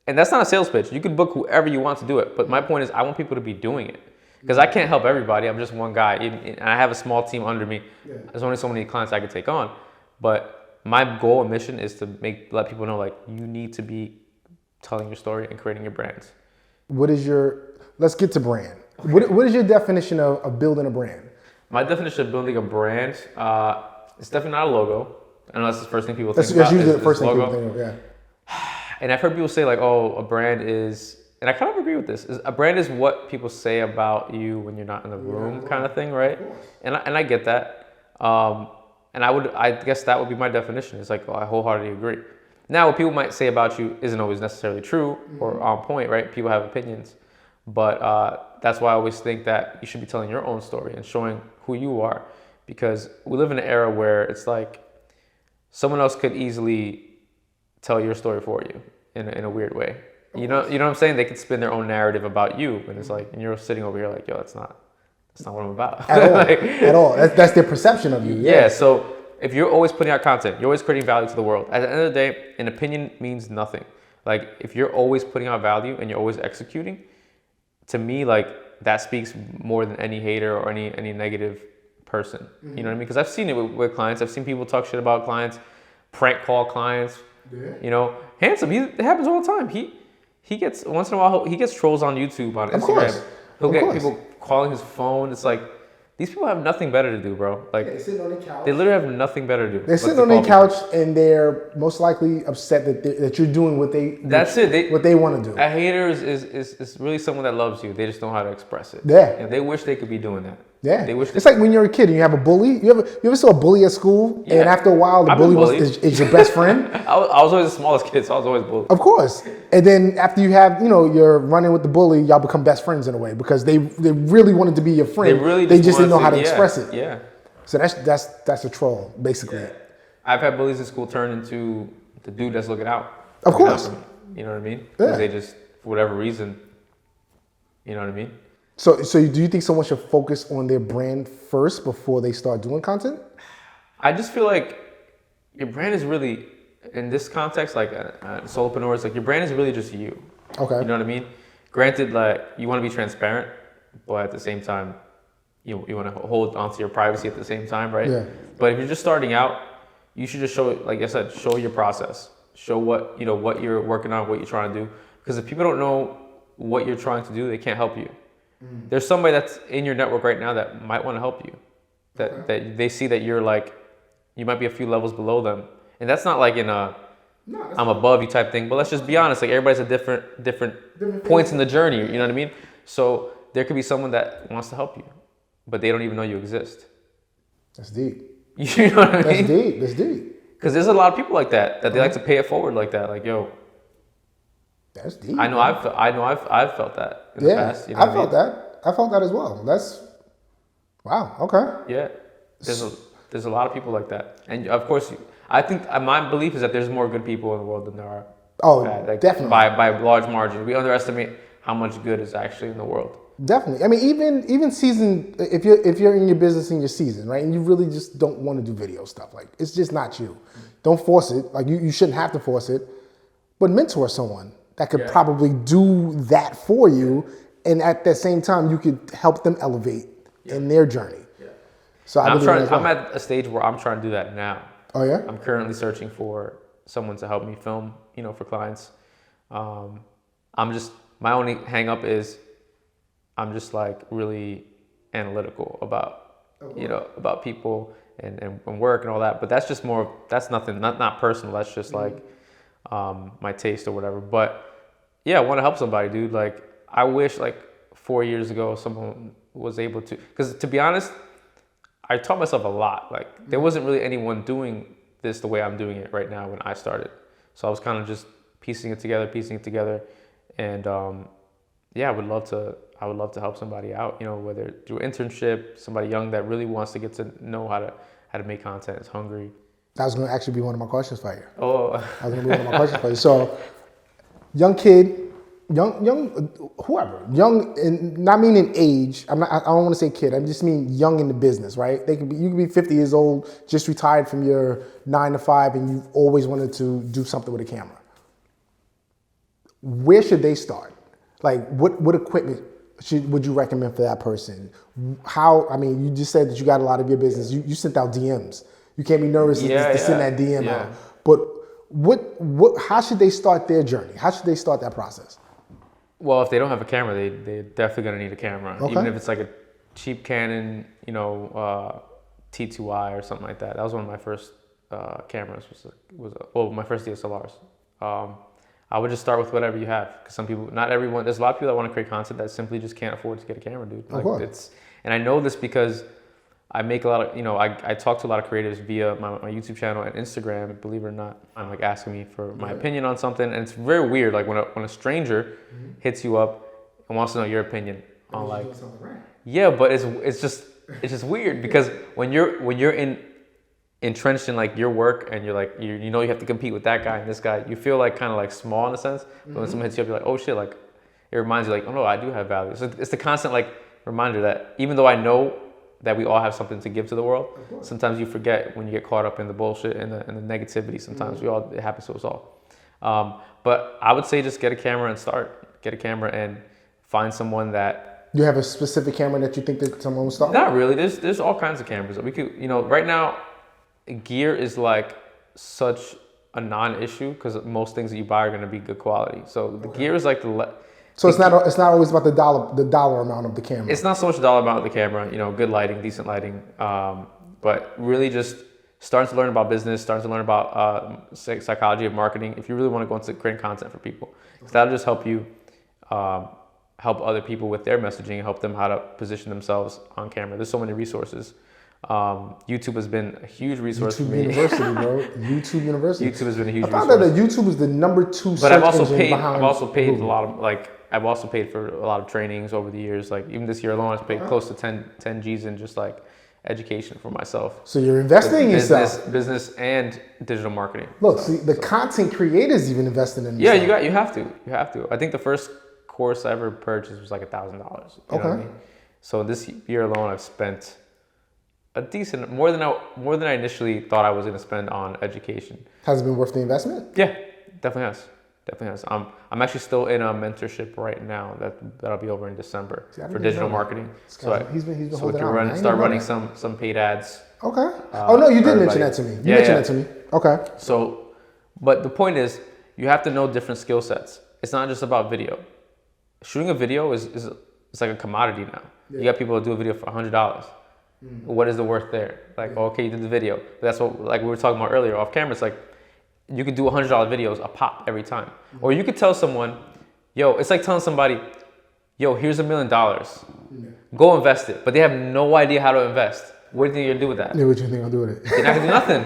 S2: And that's not a sales pitch. You could book whoever you want to do it. But my point is I want people to be doing it. Because I can't help everybody. I'm just one guy. And I have a small team under me. Yeah. There's only so many clients I can take on. But my goal and mission is to let people know, like, you need to be telling your story and creating your brands.
S1: Let's get to brand. Okay. What is your definition of building a brand?
S2: My definition of building a brand, it's definitely not a logo. I know that's the first thing people think about.
S1: That's usually the first thing people think of, yeah.
S2: And I've heard people say like, oh, a brand is, and I kind of agree with this, a brand is what people say about you when you're not in the room, kind of thing, right? And I get that. And I guess that would be my definition. It's like, I wholeheartedly agree. Now, what people might say about you isn't always necessarily true or on point, right? People have opinions. But that's why I always think that you should be telling your own story and showing who you are. Because we live in an era where it's like someone else could easily tell your story for you in a weird way. You know what I'm saying? They could spin their own narrative about you. And it's like, and you're sitting over here like, yo, that's not what I'm about.
S1: At all. At all. That's their perception of you.
S2: Yeah. So if you're always putting out content, you're always creating value to the world. At the end of the day, an opinion means nothing. Like if you're always putting out value and you're always executing, to me, like that speaks more than any hater or any negative person. You know what I mean? Because I've seen it with clients. I've seen people talk shit about clients, prank call clients. Yeah. You know, Handsome, it happens all the time. He gets, once in a while, he gets trolls on YouTube, on Instagram. He'll get people calling his phone. It's like, these people have nothing better to do, bro. Like,
S1: they're sitting on the couch.
S2: They literally have nothing better to do.
S1: They're sitting on their couch and they're most likely upset that you're doing what they want to do.
S2: A hater is really someone that loves you. They just know how to express it.
S1: Yeah.
S2: And they wish they could be doing that.
S1: Yeah. It's like when you're a kid and you have a bully. You ever saw a bully at school? Yeah. And after a while, the bully is your best friend?
S2: I was always the smallest kid, so I was always bullied.
S1: Of course. And then after you have, you're running with the bully, y'all become best friends in a way because they really wanted to be your friend. They just didn't know how to express it.
S2: Yeah.
S1: So that's a troll, basically. Yeah.
S2: I've had bullies in school turn into the dude that's looking out.
S1: Of course.
S2: You know what I mean? Because they just, for whatever reason, you know what I mean?
S1: So do you think someone should focus on their brand first before they start doing content?
S2: I just feel like your brand is really, in this context, like solopreneurs, like your brand is really just you.
S1: Okay.
S2: You know what I mean? Granted, like you want to be transparent, but at the same time, you want to hold onto your privacy at the same time, right?
S1: Yeah.
S2: But if you're just starting out, you should just show, like I said, show your process. Show what you're working on, what you're trying to do. Because if people don't know what you're trying to do, they can't help you. There's somebody that's in your network right now that might want to help you. That they see that you're like, you might be a few levels below them. And that's not like in a I'm above you type thing, but let's just be honest, like everybody's at different points in the journey, you know what I mean? So there could be someone that wants to help you, but they don't even know you exist.
S1: That's deep.
S2: You know what I mean?
S1: That's deep.
S2: Because there's a lot of people like that they like to pay it forward like that. Like, yo,
S1: that's deep.
S2: I know I've felt that in the past. You know
S1: I felt that. I felt that as well. That's wow. Okay.
S2: Yeah. There's a lot of people like that, and of course, I think my belief is that there's more good people in the world than there are.
S1: Oh,
S2: bad. Like,
S1: definitely.
S2: By large margins, we underestimate how much good is actually in the world.
S1: Definitely. I mean, even season, if you're in your business in your season, right, and you really just don't want to do video stuff, like it's just not you. Don't force it. Like you shouldn't have to force it, but mentor someone that could probably do that for you, and at the same time, you could help them elevate in their journey. Yeah. So
S2: I'm at a stage where I'm trying to do that now.
S1: Oh yeah.
S2: I'm currently searching for someone to help me film, for clients. My only hang up is I'm just like really analytical about, about people and work and all that. But that's just that's nothing, not personal. That's just like my taste or whatever. But yeah, I want to help somebody, dude. Like I wish like 4 years ago someone was able to, because to be honest, I taught myself a lot. Like there wasn't really anyone doing this the way I'm doing it right now when I started. So I was kind of just piecing it together. And I would love to help somebody out, whether through internship, somebody young that really wants to get to know how to make content, is hungry.
S1: That was going to actually be one of my questions for you.
S2: Oh.
S1: That was going to be one of my questions for you. So, young kid, whoever, young, and not meaning age. I don't want to say kid. I just mean young in the business, right? You could be 50 years old, just retired from your 9 to 5, and you've always wanted to do something with a camera. Where should they start? Like, what equipment would you recommend for that person? You just said that you got a lot of your business. You sent out DMs. You can't be nervous to send that DM out. But how should they start their journey? How should they start that process?
S2: Well, if they don't have a camera, they're definitely gonna need a camera. Okay. Even if it's like a cheap Canon, T2i or something like that. That was one of my first cameras. My first DSLRs. I would just start with whatever you have, because some people, not everyone, there's a lot of people that want to create content that simply just can't afford to get a camera, dude. Like and I know this because I make a lot of, I talk to a lot of creatives via my YouTube channel and Instagram, believe it or not. I'm like asking me for my opinion on something, and it's very weird. Like when a stranger hits you up and wants to know your opinion on like, but it's just weird, because when you're entrenched in like your work, and you're like you have to compete with that guy and this guy, you feel like kind of like small in a sense. But when someone hits you up, you're like, oh shit, like it reminds you like, oh no, I do have value. So it's the constant like reminder that even though I know that we all have something to give to the world, sometimes you forget when you get caught up in the bullshit and the negativity. Sometimes it happens to us all. But I would say just get a camera and start. Get a camera and find someone that.
S1: You have a specific camera that you think that someone will start?
S2: Not really. There's all kinds of cameras that we could. Right now, gear is like such a non-issue, because most things that you buy are going to be good quality. So the gear is like
S1: So it's not always about the dollar amount of the camera.
S2: It's not so much the dollar amount of the camera, good lighting, decent lighting, but really just starting to learn about business, starting to learn about psychology of marketing. If you really want to go into creating content for people, because that'll just help you help other people with their messaging, help them how to position themselves on camera. There's so many resources. YouTube has been a huge resource for me.
S1: University, bro. YouTube University.
S2: YouTube has been a huge
S1: resource. I
S2: found
S1: out that YouTube is the number 2 search
S2: But I've also paid
S1: Google.
S2: a lot of I've also paid for a lot of trainings over the years. Like even this year alone, I've paid close to 10 G's in just like education for myself.
S1: So you're investing in yourself.
S2: Business and digital marketing.
S1: Look, see, the content creators even investing in
S2: themselves. Yeah, you have to. I think the first course I ever purchased was like $1,000. You know what I mean? So this year alone, I've spent a decent, more than I initially thought I was going to spend on education.
S1: Has it been worth the investment?
S2: Yeah, definitely has. I'm actually still in a mentorship right now that'll be over in December for digital marketing.
S1: He's been
S2: so we can start running some paid ads.
S1: Okay. Oh no, you did mention that to me. You mentioned that to me. Okay.
S2: So, but the point is, you have to know different skill sets. It's not just about video. Shooting a video is it's like a commodity now. Yeah. You got people that do a video for $100. What is the worth there? Like, okay, you did the video. But that's what, like we were talking about earlier off camera. It's like you could do $100 videos a pop every time, or you could tell someone, "Yo," it's like telling somebody, "Yo, here's $1 million. Go invest it." But they have no idea how to invest. What do you think you're gonna do with that?
S1: Yeah, what do you think I'll do with it?
S2: You're not gonna do nothing.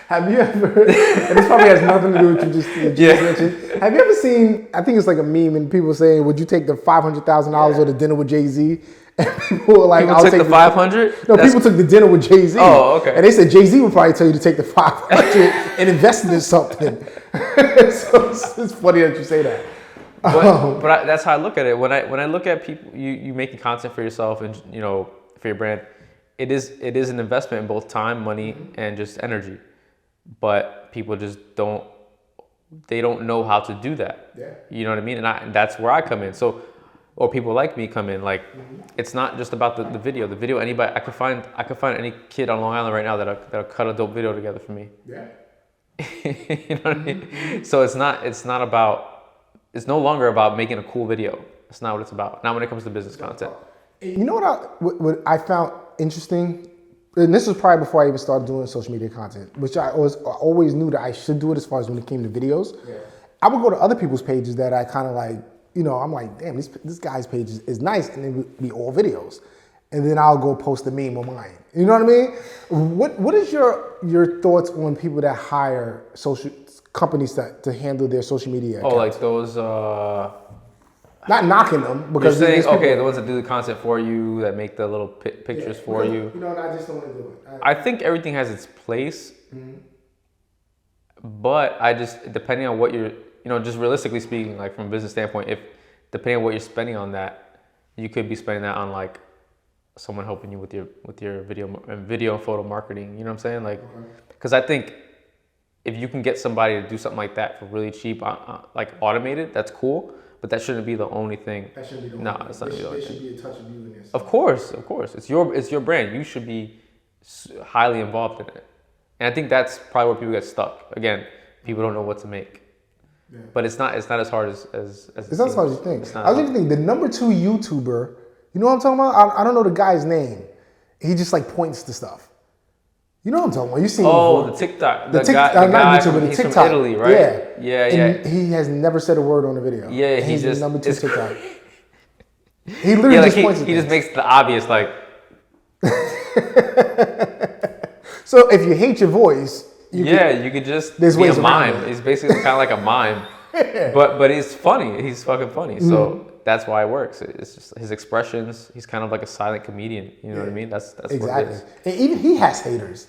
S1: Have you ever? And this probably has nothing to do with what you just mentioned. Have you ever seen? I think it's like a meme, and people saying, "Would you take the $500,000 or the dinner with Jay-Z?" And people were like,
S2: "I'll take the 500."
S1: No, people took the dinner with Jay-Z.
S2: Oh, okay.
S1: And they said Jay-Z would probably tell you to take the 500 and invest it in something. So it's funny that you say that.
S2: But that's how I look at it. When I look at people, you making content for yourself and for your brand, it is an investment in both time, money, and just energy. But people just don't know how to do that.
S1: Yeah.
S2: You know what I mean? And that's where I come in. So, or people like me come in. Like, it's not just about the video. The video, anybody, I could find any kid on Long Island right now that'll cut a dope video together for me.
S1: Yeah.
S2: You know what I mean? So it's no longer about making a cool video. That's not what it's about. Not when it comes to business content.
S1: You know what I found interesting? And this was probably before I even started doing social media content, which I always knew that I should do it as far as when it came to videos. Yeah. I would go to other people's pages that I kind of like, I'm like, damn, this guy's page is nice, and it would be all videos. And then I'll go post a meme on mine. You know what I mean? What is your thoughts on people that hire social companies to handle their social media accounts?
S2: Oh, like those...
S1: Not knocking them, because
S2: you're saying, okay, the ones that do the content for you, that make the little pictures for you.
S1: I just don't want to do it.
S2: I think everything has its place, but depending on what you're, just realistically speaking, like from a business standpoint, depending on what you're spending on that, you could be spending that on like someone helping you with your video and photo marketing. You know what I'm saying? Like, because I think if you can get somebody to do something like that for really cheap, like automated, that's cool. But that shouldn't be the only thing.
S1: That shouldn't be the
S2: only
S1: thing.
S2: No, it's not the only thing.
S1: There should be a touch of you in this.
S2: Of course. It's your brand. You should be highly involved in it. And I think that's probably where people get stuck. Again, people don't know what to make. Yeah. But it's not as hard as
S1: it's not as hard as you think. I was even thinking the number 2 YouTuber, you know what I'm talking about? I don't know the guy's name. He just like points to stuff. You know what I'm talking about? You seen
S2: the TikTok. The guy
S1: not YouTuber, the
S2: he's
S1: TikTok.
S2: From Italy, right?
S1: Yeah. And he has never said a word on the video.
S2: Yeah,
S1: he's
S2: just
S1: the number 2 TikTok. He literally just points at
S2: he just makes the obvious like.
S1: So if you hate your voice, you
S2: could just
S1: there's
S2: be
S1: ways
S2: a mime.
S1: it.
S2: He's basically kind of like a mime, but he's funny. He's fucking funny. So that's why it works. It's just his expressions. He's kind of like a silent comedian. You know what I mean? That's
S1: exactly.
S2: What it is.
S1: And even he has haters.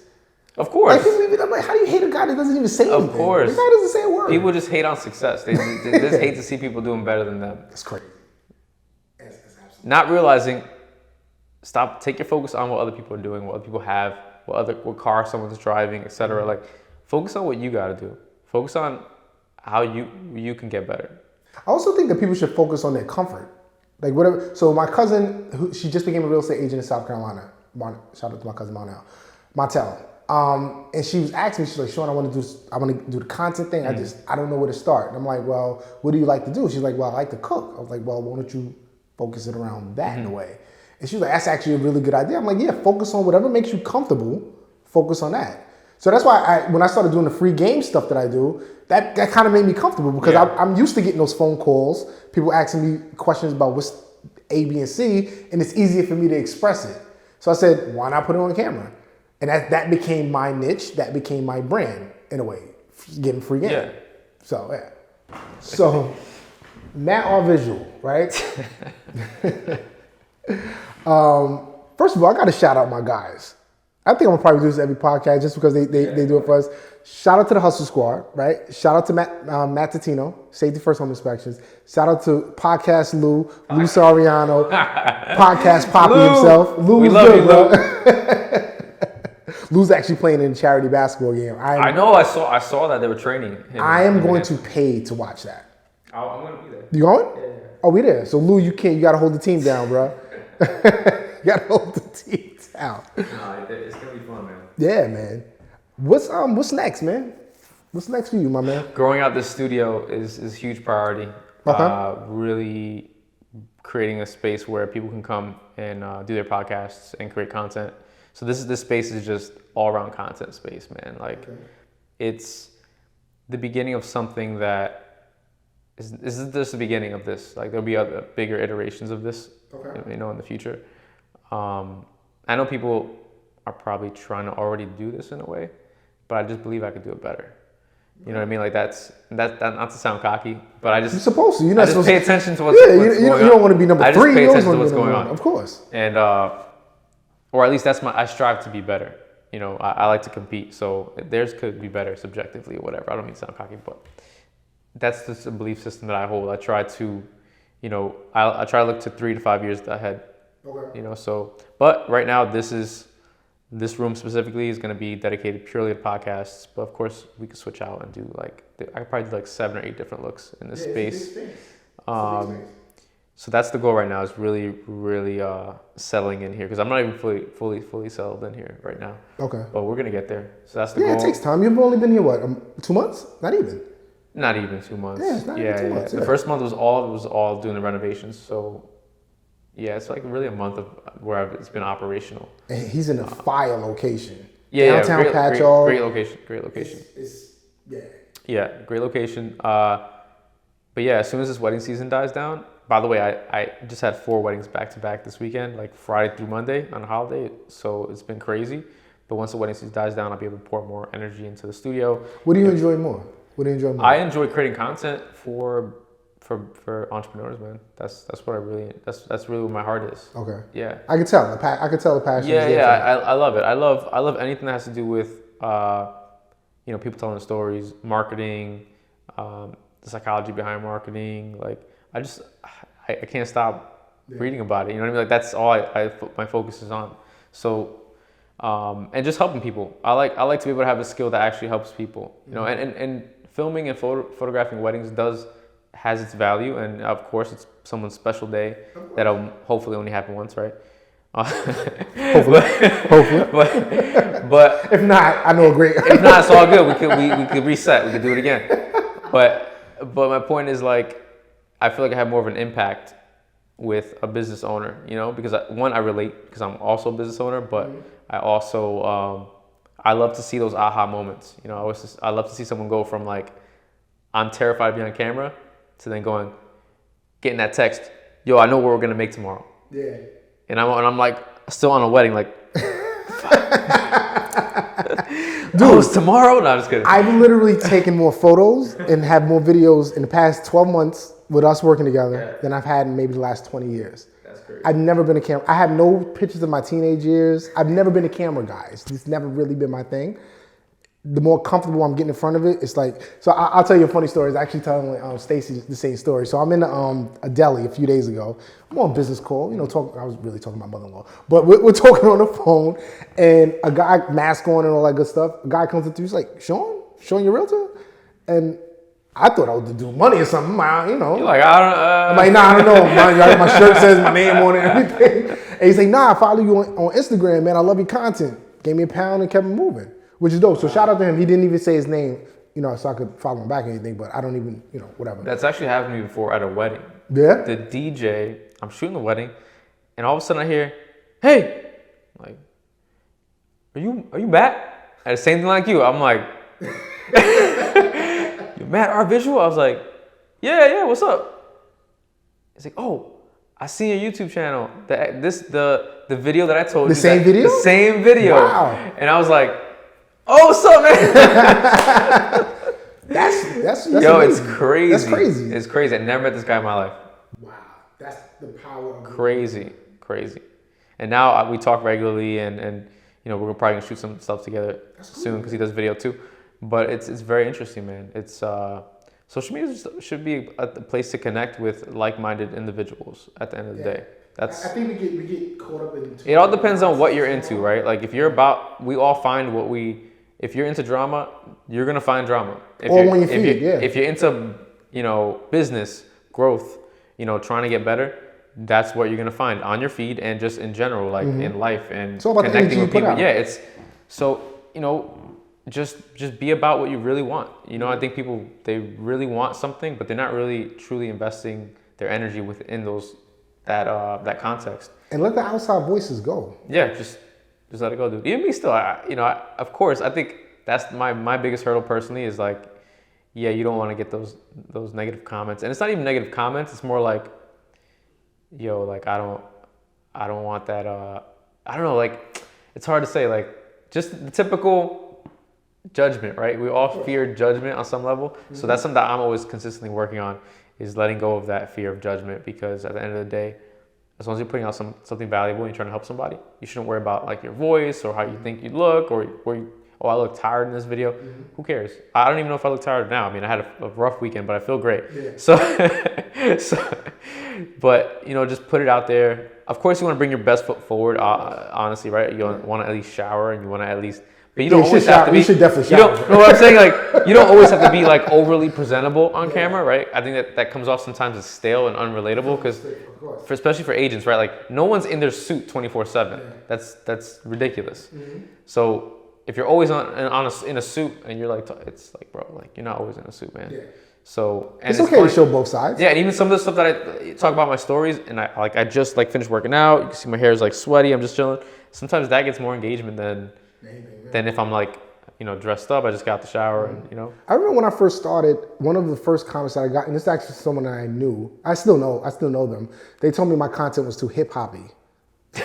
S2: Of course.
S1: I'm like, how do you hate a guy that doesn't even say anything?
S2: Of course.
S1: The guy doesn't say a word.
S2: People just hate on success. They just hate to see people doing better than them.
S1: That's crazy. That's
S2: Not realizing, take your focus on what other people are doing, what other people have, what car someone's driving, etc. Like, focus on what you got to do. Focus on how you can get better. I
S1: also think that people should focus on their comfort. Like whatever. So my cousin, she just became a real estate agent in South Carolina. Shout out to my cousin Mattr. And she was asking me, she's like, Sean, I want to do the content thing. I don't know where to start. And I'm like, well, what do you like to do? She's like, well, I like to cook. I was like, well, why don't you focus it around that in a way? And she was like, that's actually a really good idea. I'm like, yeah, focus on whatever makes you comfortable. Focus on that. So that's why when I started doing the free game stuff that I do, that kind of made me comfortable because I'm used to getting those phone calls, people asking me questions about what's A, B, and C, and it's easier for me to express it. So I said, why not put it on camera? And that became my niche. That became my brand in a way, getting free game. Yeah. So Mattr visual, right? First of all, I got to shout out my guys. I think I'm gonna probably do this every podcast just because they do it for us. Shout out to the Hustle Squad, right? Shout out to Matt Tatino, Safety First Home Inspections. Shout out to Podcast Lou Sariano, Podcast Poppy himself.
S2: We love you, Lou.
S1: Lou's actually playing in a charity basketball game.
S2: I know. I saw that they were training.
S1: I am going to pay to watch that.
S2: I'm going to be there.
S1: You going?
S2: Yeah.
S1: Oh, we there. So Lou, you got to hold the team down, bro. You got to hold the team down.
S2: No, it's going to be fun, man.
S1: Yeah, man. What's next, man? What's next for you, my man?
S2: Growing out this studio is a huge priority. Okay. Really creating a space where people can come and do their podcasts and create content. So this space is just all around content space, man. Like it's the beginning of something that is just the beginning of this. Like there'll be other bigger iterations of this, in the future. I know people are probably trying to already do this in a way, but I just believe I could do it better. You know what I mean? Like that's not to sound cocky, but I just
S1: you're supposed to. You're not supposed
S2: pay attention to what's going on.
S1: You don't want to be number 3.
S2: I just pay attention to what's going on.
S1: Of course.
S2: And or at least I strive to be better. I like to compete, so theirs could be better subjectively or whatever. I don't mean to sound cocky, but that's just a belief system that I hold. I try to, I try to look to 3 to 5 years ahead.
S1: Okay.
S2: So, but right now this room specifically is going to be dedicated purely to podcasts. But of course, we could switch out and do I could probably do 7 or 8 different looks in this space.
S1: It's a big space.
S2: So that's the goal right now, is really, really settling in here, because I'm not even fully settled in here right now.
S1: Okay.
S2: But we're gonna get there. So that's the goal.
S1: Yeah, it takes time. You've only been here what, 2 months? Not even.
S2: Not even 2 months.
S1: Yeah, it's not even 2 months.
S2: The first month was all doing the renovations. So yeah, it's like really a month of where it's been operational.
S1: And he's in a fire location.
S2: Yeah,
S1: Downtown
S2: great,
S1: Patchogue.
S2: great location. Great location. Yeah, great location. But yeah, as soon as this wedding season dies down. By the way, I just had 4 weddings back to back this weekend, like Friday through Monday on a holiday. So it's been crazy. But once the wedding season dies down, I'll be able to pour more energy into the studio.
S1: What do you enjoy more?
S2: I enjoy creating content for entrepreneurs, man. That's what I really, that's really what my heart is.
S1: Okay.
S2: Yeah.
S1: I could tell. I could tell the passion.
S2: I love it. I love anything that has to do with people telling stories, marketing, the psychology behind marketing. Like I can't stop reading about it. You know what I mean? Like that's all my focus is on. So and just helping people. I like to be able to have a skill that actually helps people. And filming and photographing weddings has its value, and of course it's someone's special day that'll hopefully only happen once, right?
S1: Hopefully.
S2: But
S1: if not, I know a great.
S2: If not, it's all good. We could reset. We could do it again. But my point is, like, I feel like I have more of an impact with a business owner, because I relate because I'm also a business owner, but I also I love to see those aha moments. I love to see someone go from like, I'm terrified to be on camera, to then getting that text, yo, I know what we're gonna make tomorrow.
S1: Yeah.
S2: And I'm like still on a wedding, like, dude, it's tomorrow? No, I'm just kidding.
S1: I've literally taken more photos and have more videos in the past 12 months with us working together than I've had in maybe the last 20 years.
S2: That's crazy.
S1: I've never been a camera. I have no pictures of my teenage years. I've never been a camera guy. It's never really been my thing. The more comfortable I'm getting in front of it, it's like, so I'll tell you a funny story. I was actually telling Stacy the same story. So I'm in a deli a few days ago. I'm on a business call, I was really talking to my mother-in-law, but we're talking on the phone, and a guy, mask on and all that good stuff, a guy comes up to me, he's like, Sean, your realtor? And I thought I was to do money or something,
S2: You're like, I don't
S1: I'm like, nah, I don't know. My shirt says my name on it and everything. And he's like, nah, I follow you on Instagram, man. I love your content. Gave me £1 and kept it moving. Which is dope. So shout out to him. He didn't even say his name, so I could follow him back or anything, but I don't even, whatever.
S2: That's actually happened to me before at a wedding.
S1: Yeah?
S2: The DJ, I'm shooting the wedding, and all of a sudden I hear, hey, like, are you Matt? I had the same thing like you. I'm like, you Matt, our visual? I was like, yeah, what's up? He's like, oh, I see your YouTube channel. The video that I told you.
S1: The same video?
S2: The same video.
S1: Wow.
S2: And I was like, oh, what's up, man?
S1: That's
S2: yo,
S1: amazing.
S2: It's crazy.
S1: That's crazy.
S2: It's crazy. I never met this guy in my life.
S1: Wow, that's the power of
S2: crazy. And now we talk regularly, and we're probably gonna shoot some stuff together soon because he does video too. But it's very interesting, man. It's social media should be a place to connect with like-minded individuals at the end of the day.
S1: I think we get caught up in.
S2: It all depends on what you're into, right? Like if you're we all find what we. If you're into drama, you're gonna find drama. If you're into, business growth, trying to get better, that's what you're gonna find on your feed and just in general, like in life and connecting with people. Yeah, it's so just be about what you really want. I think people, they really want something, but they're not really truly investing their energy within that context.
S1: And let the outside voices go.
S2: Yeah, just let it go, dude. Even me still, of course, I think that's my biggest hurdle personally is like, yeah, you don't want to get those negative comments. And it's not even negative comments. It's more like, yo, like, I don't want that, I don't know, like, it's hard to say, like, just the typical judgment, right? We all fear judgment on some level. So that's something that I'm always consistently working on, is letting go of that fear of judgment, because at the end of the day, as long as you're putting out something valuable and you're trying to help somebody, you shouldn't worry about like your voice or how you think you look or oh, I look tired in this video. Who cares? I don't even know if I look tired now. I mean, I had a rough weekend, but I feel great.
S1: Yeah.
S2: So, but just put it out there. Of course, you want to bring your best foot forward. Honestly, right? You want to at least shower, and you want to at least. But you don't always have to be.
S1: You should definitely shower.
S2: You don't know what I'm saying? Like, you don't always have to be like overly presentable on camera, right? I think that comes off sometimes as stale and unrelatable because, especially for agents, right? Like, no one's in their suit 24/7. That's ridiculous. So if you're always in a suit and you're like, it's like, bro, like you're not always in a suit, man. Yeah. So and
S1: it's okay to show both sides.
S2: Yeah, and even some of the stuff that I talk about in my stories, and I just like finished working out. You can see my hair is like sweaty. I'm just chilling. Sometimes that gets more engagement than if I'm like, dressed up. I just got out the shower and
S1: I remember when I first started, one of the first comments that I got, and this is actually someone that I knew. I still know them. They told me my content was too hip hoppy.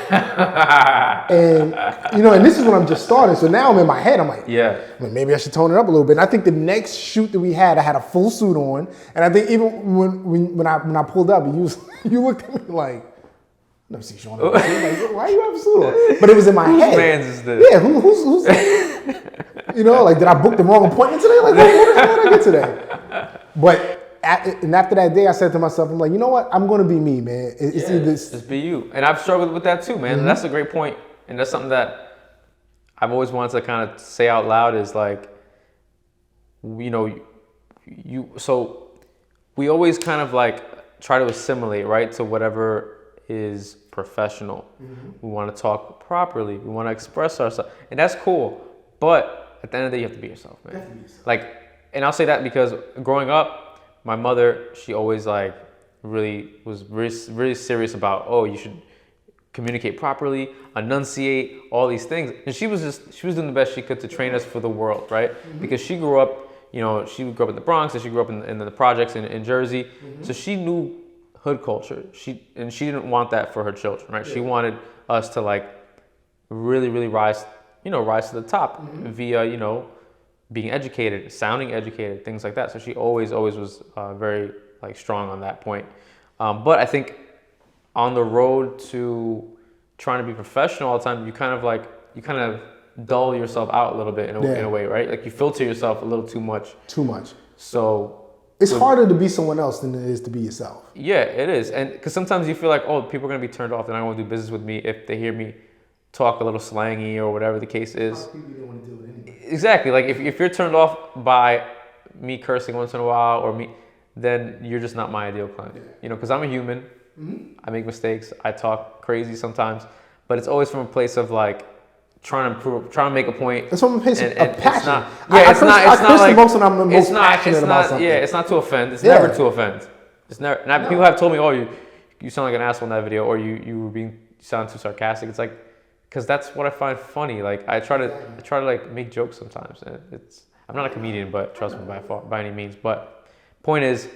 S1: And and this is when I'm just starting. So now I'm in my head. I'm like, maybe I should tone it up a little bit. And I think the next shoot that we had, I had a full suit on, and I think even when I pulled up, you looked at me like, let me see, Sean. Like, why do you have a suit on? But it was in my head.
S2: Whose man's is this?
S1: Yeah, who's like, did I book the wrong appointment today? Like, what did I get today? But and after that day, I said to myself, I'm like, you know what? I'm going to be me, man. It's either
S2: just be you. And I've struggled with that too, man. And that's a great point. And that's something that I've always wanted to kind of say out loud is like, so we always kind of like try to assimilate, right, to whatever is professional. We want to talk properly. We want to express ourselves. And that's cool. But at the end of the day, you have to be yourself, man. Like, and I'll say that because growing up, my mother, she always like really was really serious about, you should communicate properly, enunciate, all these things. And she was doing the best she could to train us for the world, right? Because she grew up, she grew up in the Bronx and she grew up in the projects in Jersey. So she knew hood culture. She didn't want that for her children, right? She wanted us to like really, really rise to the top via, being educated, sounding educated, things like that. So she always was very like strong on that point. But I think on the road to trying to be professional all the time, you kind of dull yourself out a little bit in a way, right? Like you filter yourself a little too much. So
S1: it's harder to be someone else than it is to be yourself.
S2: Yeah, it is. And because sometimes you feel like, people are going to be turned off. They're not going to do business with me if they hear me talk a little slangy or whatever the case is. Exactly. Like if you're turned off by me cursing once in a while or me, then you're just not my ideal client. Because I'm a human. I make mistakes. I talk crazy sometimes, but it's always from a place of like trying to improve, trying to make a point.
S1: It's from a place of passion.
S2: It's not like
S1: most when I'm the most passionate about something.
S2: Yeah, it's not to offend. It's never to offend. It's never. And people have told me, you sound like an asshole in that video, or you sound too sarcastic. It's like, because that's what I find funny. Like I try to like make jokes sometimes, and I'm not a comedian, but trust me, by any means. But point is,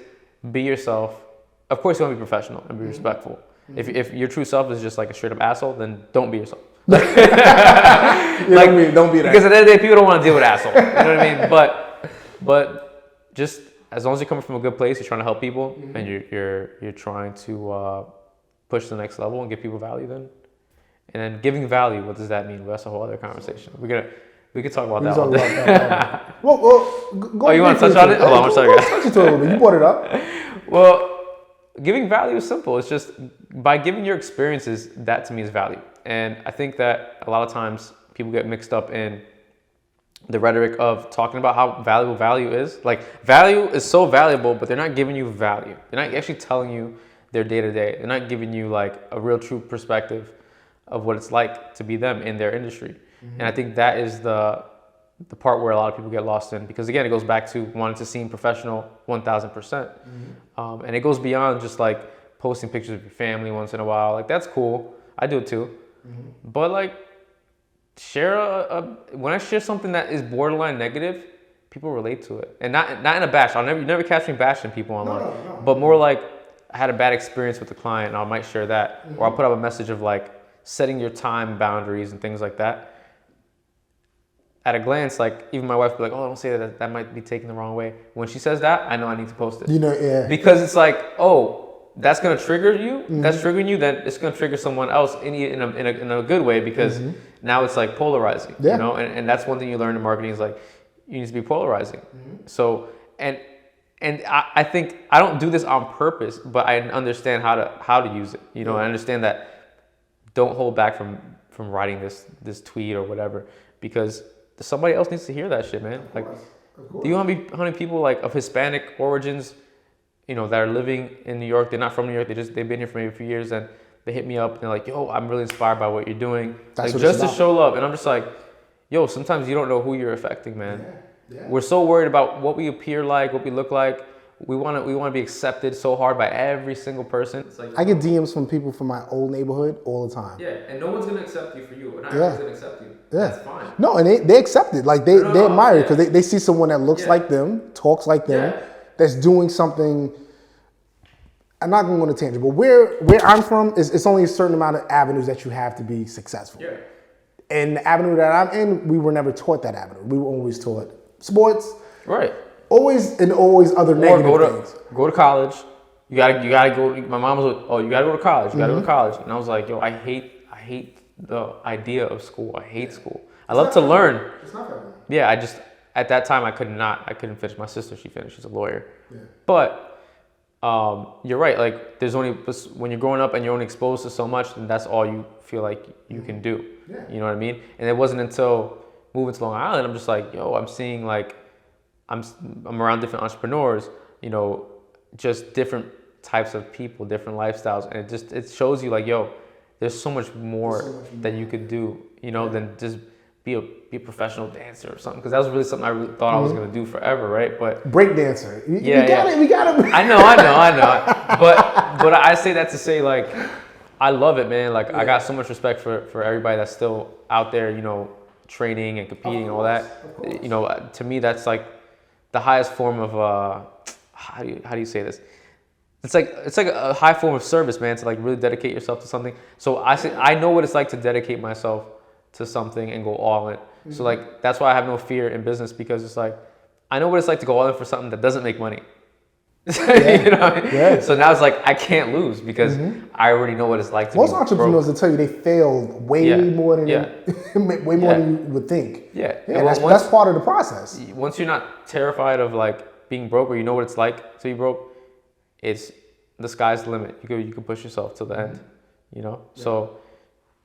S2: be yourself. Of course, you want to be professional and be respectful. If your true self is just like a straight up asshole, then don't be yourself. Don't be that. Because at the end of the day, people don't want to deal with assholes. You know what I mean? But just as long as you're coming from a good place, you're trying to help people, and you're trying to push to the next level and give people value, then. And then giving value, what does that mean? Well, that's a whole other conversation. We could talk about that all day.
S1: Go
S2: you want to touch on it? Hold on,
S1: touch it a little bit. You brought it up.
S2: Well, giving value is simple. It's just by giving your experiences, that to me is value. And I think that a lot of times people get mixed up in the rhetoric of talking about how valuable value is. Like value is so valuable, but they're not giving you value. They're not actually telling you their day to day. They're not giving you like a real true perspective of what it's like to be them in their industry. And I think that is the part where a lot of people get lost in, because again, it goes back to wanting to seem professional 1000%. And it goes beyond just like posting pictures of your family once in a while. Like that's cool. I do it too. But like share when I share something that is borderline negative, people relate to it. And not in a bash. You never catch me bashing people online. No. But more like I had a bad experience with the client and I might share that. Or I'll put up a message of like setting your time boundaries and things like that. At a glance, like even my wife will be like, don't say that. That might be taken the wrong way. When she says that, I know I need to post it. Because it's like, that's gonna trigger you. That's triggering you. Then it's gonna trigger someone else in a good way, because now it's like polarizing,
S1: Yeah.
S2: you know, and that's one thing you learn in marketing is like, you need to be polarizing. So, and I think I don't do this on purpose, but I understand how to use it. You know, I understand that don't hold back from writing this tweet or whatever, because somebody else needs to hear that shit, man. Like, do you know how many people like of Hispanic origins, you know, that are living in New York? They're not from New York. They've been here for maybe a few years, and they hit me up and they're like, "Yo, I'm really inspired by what you're doing."
S1: That's
S2: like
S1: what
S2: just
S1: it's
S2: to show love, and I'm just like, "Yo, sometimes you don't know who you're affecting, man." We're so worried about what we appear like, what we look like. We want to be accepted so hard by every single person. It's like,
S1: I get DMs from people from my old neighborhood all the time.
S2: yeah, and no one's gonna accept you for you. Not everyone's gonna accept you.
S1: Yeah.
S2: That's fine.
S1: No, and they accept it. Like they admire it because they see someone that looks
S2: Yeah.
S1: like them, talks like them, that's doing something. I'm not going to go on a tangent, but where I'm from is it's only a certain amount of avenues that you have to be successful.
S2: Yeah.
S1: And the avenue that I'm in, we were never taught that avenue. We were always taught sports.
S2: Right.
S1: Always other
S2: Or
S1: negative things.
S2: go to college. You gotta go. My mom was like, "Oh, you gotta go to college. You gotta go to college." And I was like, "Yo, I hate the idea of school. I hate school. I love to learn."
S1: It's not that.
S2: Yeah, I just at that time I couldn't finish. My sister, she finished. She's a lawyer.
S1: Yeah.
S2: But you're right. Like there's only when you're growing up and you're only exposed to so much, then that's all you feel like you can do.
S1: Yeah.
S2: You know what I mean? And it wasn't until moving to Long Island, I'm just like, yo, I'm seeing like I'm around different entrepreneurs. You know, just different types of people, different lifestyles, and it shows you like, yo, there's so much more that you could do. You know, than just be a professional dancer or something, because that was really something I really thought I was gonna do forever, right? But
S1: break dancer, we got it.
S2: I know. But I say that to say like, I love it, man. Like I got so much respect for everybody that's still out there, you know, training and competing and all that. You know, to me that's like the highest form of how do you say this? It's like a high form of service, man. To like really dedicate yourself to something. So I know what it's like to dedicate myself to something and go all in. So like that's why I have no fear in business, because it's like I know what it's like to go all in for something that doesn't make money. You know what I mean?
S1: Yeah.
S2: So now it's like I can't lose because I already know what it's like to
S1: Most
S2: be
S1: entrepreneurs will tell you they failed way more than way more than you would think.
S2: Yeah.
S1: And that's part of the process.
S2: Once you're not terrified of like being broke, or you know what it's like to be broke, it's the sky's the limit. You can push yourself till the end. You know? Yeah. So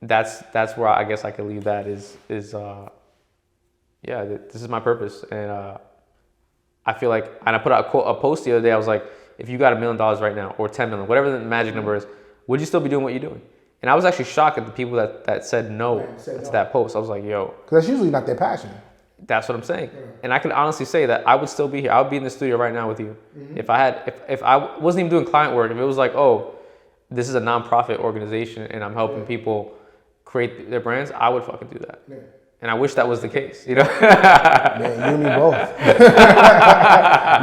S2: that's where I guess I could leave that is this is my purpose. And I feel like, and I put out a post the other day, I was like, if you got $1 million right now, or 10 million, whatever the magic number is, would you still be doing what you're doing? And I was actually shocked at the people that said no to that post. I was like, yo.
S1: Because that's usually not their passion.
S2: That's what I'm saying. Yeah. And I can honestly say that I would still be here. I would be in the studio right now with you. If I wasn't even doing client work, if it was like, oh, this is a nonprofit organization and I'm helping people create their brands, I would fucking do that. Yeah. And I wish that was the case, you know?
S1: Man, you and me both.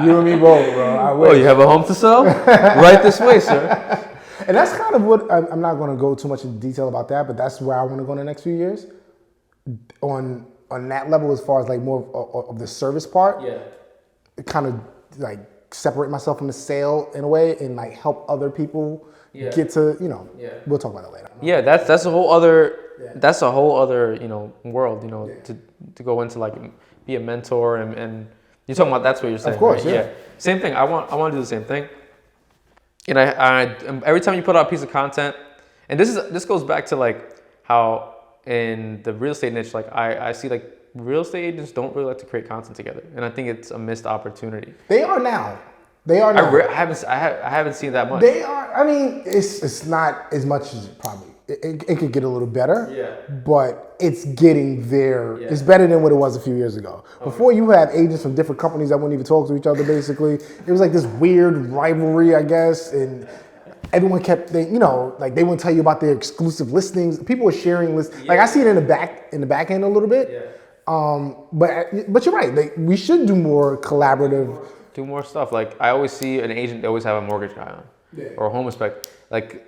S1: You and me both, bro. I wish.
S2: Oh, you have a home to sell? Right this way, sir.
S1: And that's kind of what, I'm not going to go too much into detail about that, but that's where I want to go in the next few years. On that level, as far as like more of the service part. Yeah. Kind of like separate myself from the sale in a way and like help other people get to, you know, we'll talk about that later.
S2: Yeah, that's a whole other... That's a whole other, you know, world, you know, to go into like be a mentor and you're talking about, that's what you're saying.
S1: Of course,
S2: right? Yeah. Same thing. I want to do the same thing. And I every time you put out a piece of content, and this goes back to like how in the real estate niche, like I see like real estate agents don't really like to create content together, and I think it's a missed opportunity.
S1: They are now. I
S2: haven't seen that much.
S1: They are. I mean, it's not as much as it probably. It could get a little better, but it's getting there. Yeah. It's better than what it was a few years ago. Okay. Before, you had agents from different companies that wouldn't even talk to each other, basically. It was like this weird rivalry, I guess, and everyone kept, they wouldn't tell you about their exclusive listings. People were sharing lists. Like, I see it in the back end a little bit. Yeah. But you're right. Like, we should do more collaborative.
S2: Do more stuff. Like, I always see an agent, they always have a mortgage guy on, or a home inspector. Like,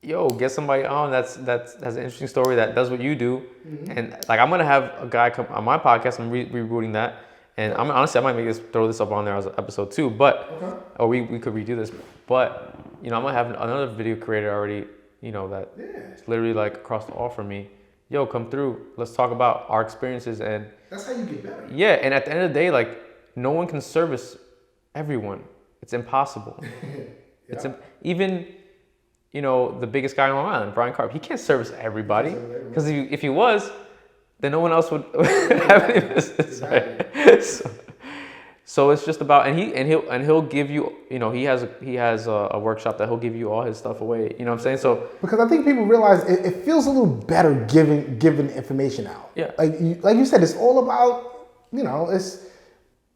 S2: yo, get somebody on that's an interesting story that does what you do, and like I'm gonna have a guy come on my podcast. I'm rebooting that, and I might throw this up on there as an episode 2, but or we could redo this, but you know I'm gonna have another video creator already, you know, that literally like across the hall from me, yo, come through. Let's talk about our experiences. And
S1: that's how you get better.
S2: Yeah, and at the end of the day, like, no one can service everyone. It's impossible. Even, you know, the biggest guy on Long Island, Brian Carp, he can't service everybody. Because if he was, then no one else would have any business. Right? So it's just about, and he'll give you, you know, he has a workshop that he'll give you all his stuff away. You know what I'm saying? So
S1: because I think people realize it feels a little better giving information out.
S2: Yeah.
S1: Like you said, it's all about, you know,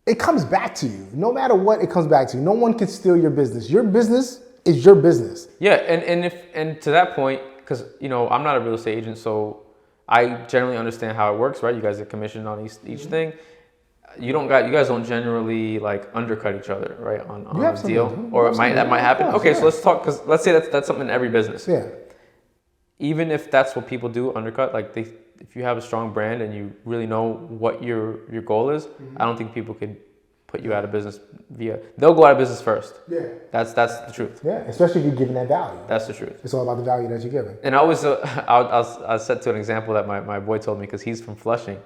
S1: it comes back to you. No matter what, it comes back to you. No one can steal your business. Your business is your business.
S2: Yeah, and to that point, because, you know, I'm not a real estate agent, so I generally understand how it works, right? You guys get commission on each thing. You guys don't generally like undercut each other, right? On a deal, or that might happen. Okay, so let's talk, because let's say that's something in every business.
S1: Yeah.
S2: Even if that's what people do, undercut, like if you have a strong brand and you really know what your goal is, I don't think people could put you out of business they'll go out of business first.
S1: Yeah.
S2: That's the truth.
S1: Yeah, especially if you're giving that value.
S2: That's the truth.
S1: It's all about the value that you're giving.
S2: And I always, I'll set to an example that my boy told me, because he's from Flushing,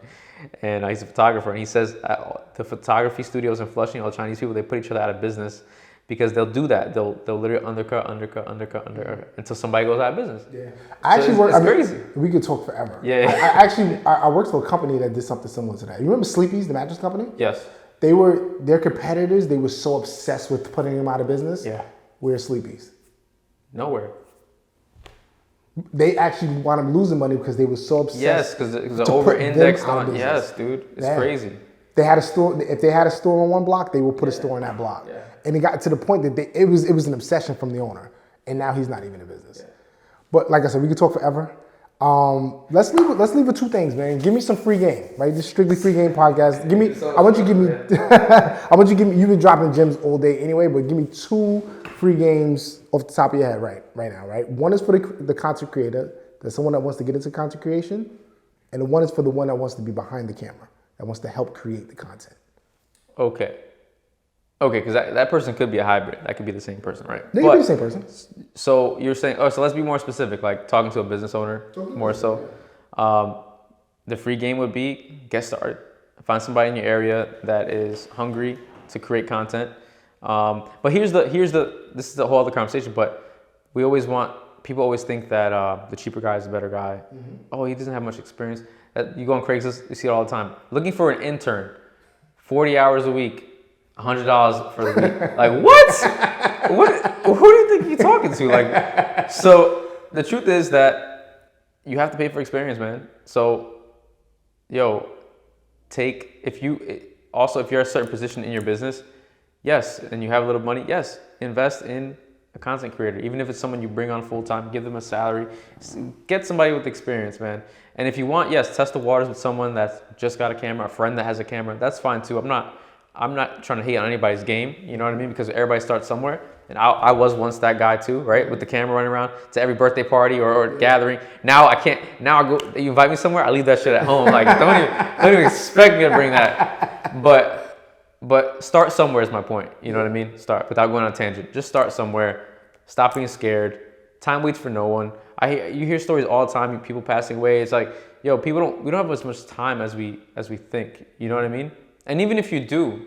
S2: and he's a photographer, and he says the photography studios in Flushing, all Chinese people, they put each other out of business because they'll do that. They'll literally undercut until somebody goes out of business.
S1: Yeah, I actually
S2: it's crazy.
S1: We could talk forever.
S2: Yeah.
S1: I worked for a company that did something similar to that. You remember Sleepy's, the mattress company?
S2: Yes.
S1: Their competitors, they were so obsessed with putting them out of business.
S2: Yeah.
S1: We're Sleepy's.
S2: Nowhere.
S1: They actually wound up losing money because they were so obsessed.
S2: Yes, because they're over-indexed on. Yes, dude, it's crazy.
S1: They had a store. If they had a store on one block, they would put a store in that block. Yeah. And it got to the point that it was an obsession from the owner, and now he's not even in business. Yeah. But like I said, we could talk forever. Let's leave with two things, man. Give me some free game, right? This strictly free game podcast. I want you to give me. You've been dropping gems all day anyway, but give me 2 free games off the top of your head right now, right? One is for the content creator, that's someone that wants to get into content creation, and the one is for the one that wants to be behind the camera, that wants to help create the content.
S2: Okay, because that person could be a hybrid. That could be the same person, right?
S1: They could be the same person.
S2: So you're saying, so let's be more specific, like talking to a business owner more so. The free game would be get started. Find somebody in your area that is hungry to create content. But this is a whole other conversation, but people always think that the cheaper guy is the better guy. Mm-hmm. Oh, he doesn't have much experience. You go on Craigslist, you see it all the time. Looking for an intern, 40 hours a week, $100 for the week. Like, what? Who do you think you're talking to? Like, so the truth is that you have to pay for experience, man. So, if you're at a certain position in your business, yes, and you have a little money, yes, invest in a content creator. Even if it's someone you bring on full time, give them a salary, get somebody with experience, man. And if you want, yes, test the waters with someone that's just got a camera, a friend that has a camera. That's fine too. I'm not trying to hate on anybody's game, you know what I mean? Because everybody starts somewhere. And I was once that guy too, right? With the camera running around to every birthday party or gathering. Now I can't, you invite me somewhere, I leave that shit at home. Like, don't even expect me to bring that. But start somewhere is my point. You know what I mean? Start, without going on a tangent. Just start somewhere. Stop being scared. Time waits for no one. You hear stories all the time, people passing away. It's like, we don't have as much time as we think. You know what I mean? And even if you do,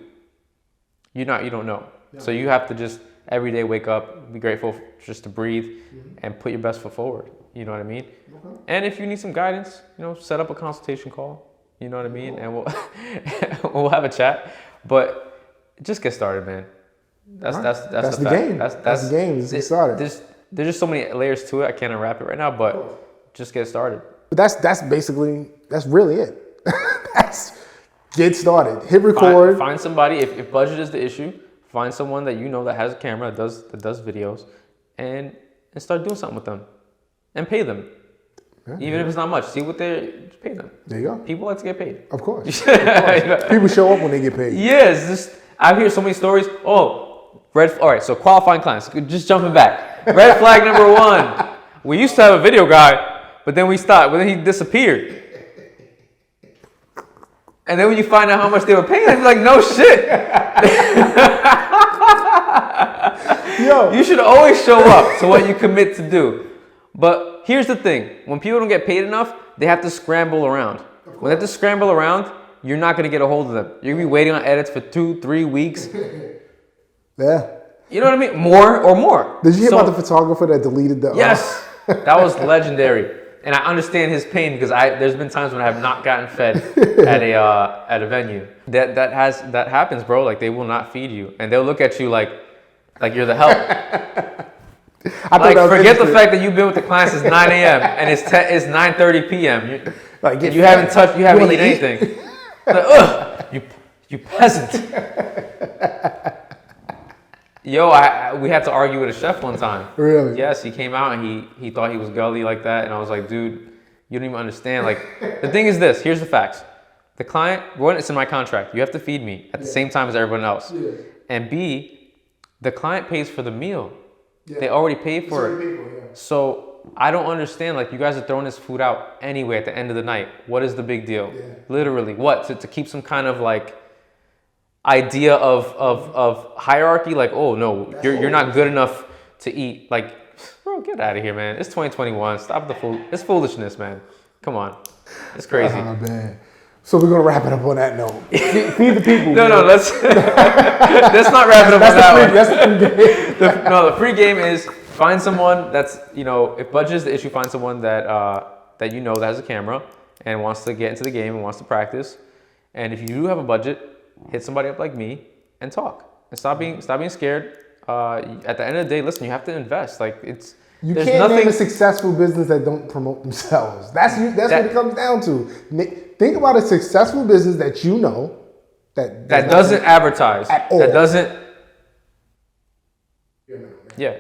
S2: you don't know. Yeah. So you have to just every day wake up, be grateful just to breathe, and put your best foot forward. You know what I mean? Okay. And if you need some guidance, set up a consultation call. You know what I mean? Cool. And we'll have a chat. But just get started, man. That's
S1: the game. That's the game. Just get started.
S2: There's just so many layers to it. I can't unwrap it right now, but just get started.
S1: But that's really it. Get started. Hit record.
S2: Find somebody. If budget is the issue, find someone that you know that has a camera that does videos, and start doing something with them, and pay them. Yeah, even if it's not much. See what just pay them.
S1: There you go.
S2: People like to get paid.
S1: Of course. People show up when they get paid.
S2: Yes. I hear so many stories. Oh, all right. So qualifying clients. Just jumping back. Red flag number 1. We used to have a video guy, but then we stopped. But then he disappeared. And then when you find out how much they were paying, you're like, no shit. You should always show up to what you commit to do. But here's the thing. When people don't get paid enough, they have to scramble around. When they have to scramble around, you're not going to get a hold of them. You're going to be waiting on edits for 2-3 weeks.
S1: Yeah.
S2: You know what I mean? More.
S1: Did you hear about the photographer that deleted the...
S2: Yes. That was legendary. And I understand his pain because there's been times when I have not gotten fed at a venue. That happens, bro. Like, they will not feed you. And they'll look at you like you're the help. Forget the fact that you've been with the client since 9 a.m. and it's 9:30 p.m. You haven't eaten anything. Like, ugh, you peasant. Yo, we had to argue with a chef one time.
S1: Really?
S2: Yes, he came out and he thought he was gully like that, and I was like, dude, you don't even understand. Like, the thing is this. Here's the facts. The client, one, it's in my contract. You have to feed me at the same time as everyone else. Yeah. And B, the client pays for the meal. Yeah. They already paid for it. So I don't understand. Like, you guys are throwing this food out anyway at the end of the night. What is the big deal? Yeah. Literally, what? To keep some kind of like idea of hierarchy? Like, oh no, you're not good enough to eat. Like, bro, get out of here, man. It's 2021. Stop the fool. It's foolishness, man. Come on, it's crazy.
S1: Oh man. So we're gonna wrap it up on that note. Feed the people.
S2: No, let's not wrap it up on that one. That's the free game. The free game is find someone that's, if budget is the issue, find someone that that has a camera and wants to get into the game and wants to practice. And if you do have a budget, hit somebody up like me and talk. And stop being scared. At the end of the day, listen, you have to invest. Like,
S1: you can't name a successful business that don't promote themselves. That's what it comes down to. Think about a successful business that you know that
S2: doesn't advertise
S1: at all.
S2: That doesn't. Yeah,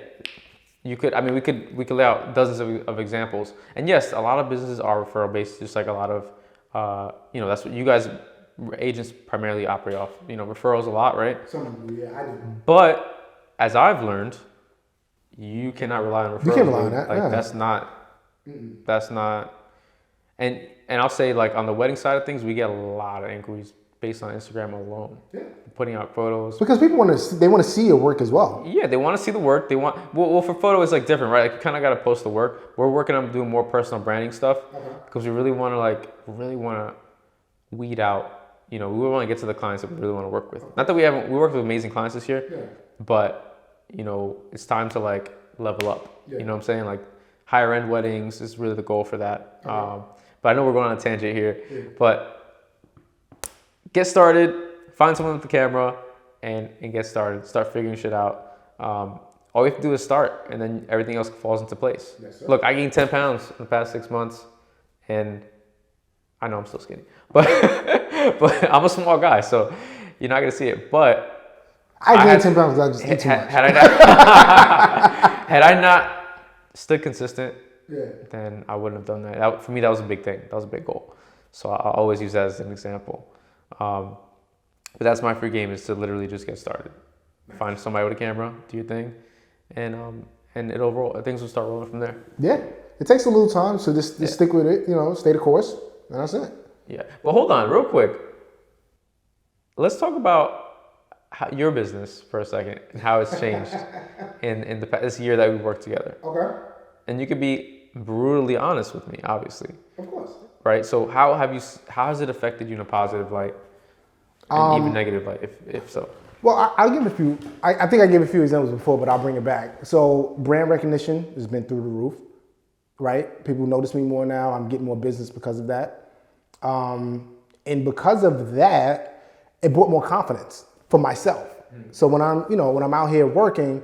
S2: you could. I mean, we could lay out dozens of examples. And yes, a lot of businesses are referral based, just like a lot of that's what you guys agents primarily operate off. Referrals a lot, right?
S1: I do.
S2: But as I've learned, you cannot rely on referrals.
S1: You can't rely on that.
S2: Like,
S1: yeah.
S2: That's not. And I'll say, like, on the wedding side of things, we get a lot of inquiries based on Instagram alone. Yeah. Putting out photos.
S1: Because people want to see your work as well.
S2: Yeah, they want to see the work. They want well for photo it's like different, right? Like, you kind of got to post the work. We're working on doing more personal branding stuff because we really want to weed out. We want to get to the clients that we really want to work with. Not that we worked with amazing clients this year, but it's time to like level up. Yeah. You know what I'm saying? Like, higher end weddings is really the goal for that. But I know we're going on a tangent here, but get started, find someone with the camera and get started. Start figuring shit out. All you have to do is start, and then everything else falls into place. Yes, look, I gained 10 pounds in the past 6 months, and I know I'm still skinny, but I'm a small guy, so you're not gonna see it. But
S1: I gained 10 pounds. I just ate too much.
S2: Had I not stood consistent, then I wouldn't have done that. For me, that was a big thing. That was a big goal. So I'll always use that as an example. But that's my free game, is to literally just get started. Find somebody with a camera, do your thing, and it'll roll. Things will start rolling from there. Yeah, it takes a little time, so just stick with it. Stay the course, and that's it. Yeah, but hold on, real quick. Let's talk about your business for a second and how it's changed in this year that we worked together. Okay. And you could be brutally honest with me, obviously. Of course. Right. So how has it affected you in a positive light, and even negative light, if so? Well, I'll give a few. I think I gave a few examples before, but I'll bring it back. So brand recognition has been through the roof, right? People notice me more now. I'm getting more business because of that. And because of that, it brought more confidence for myself. So when I'm out here working,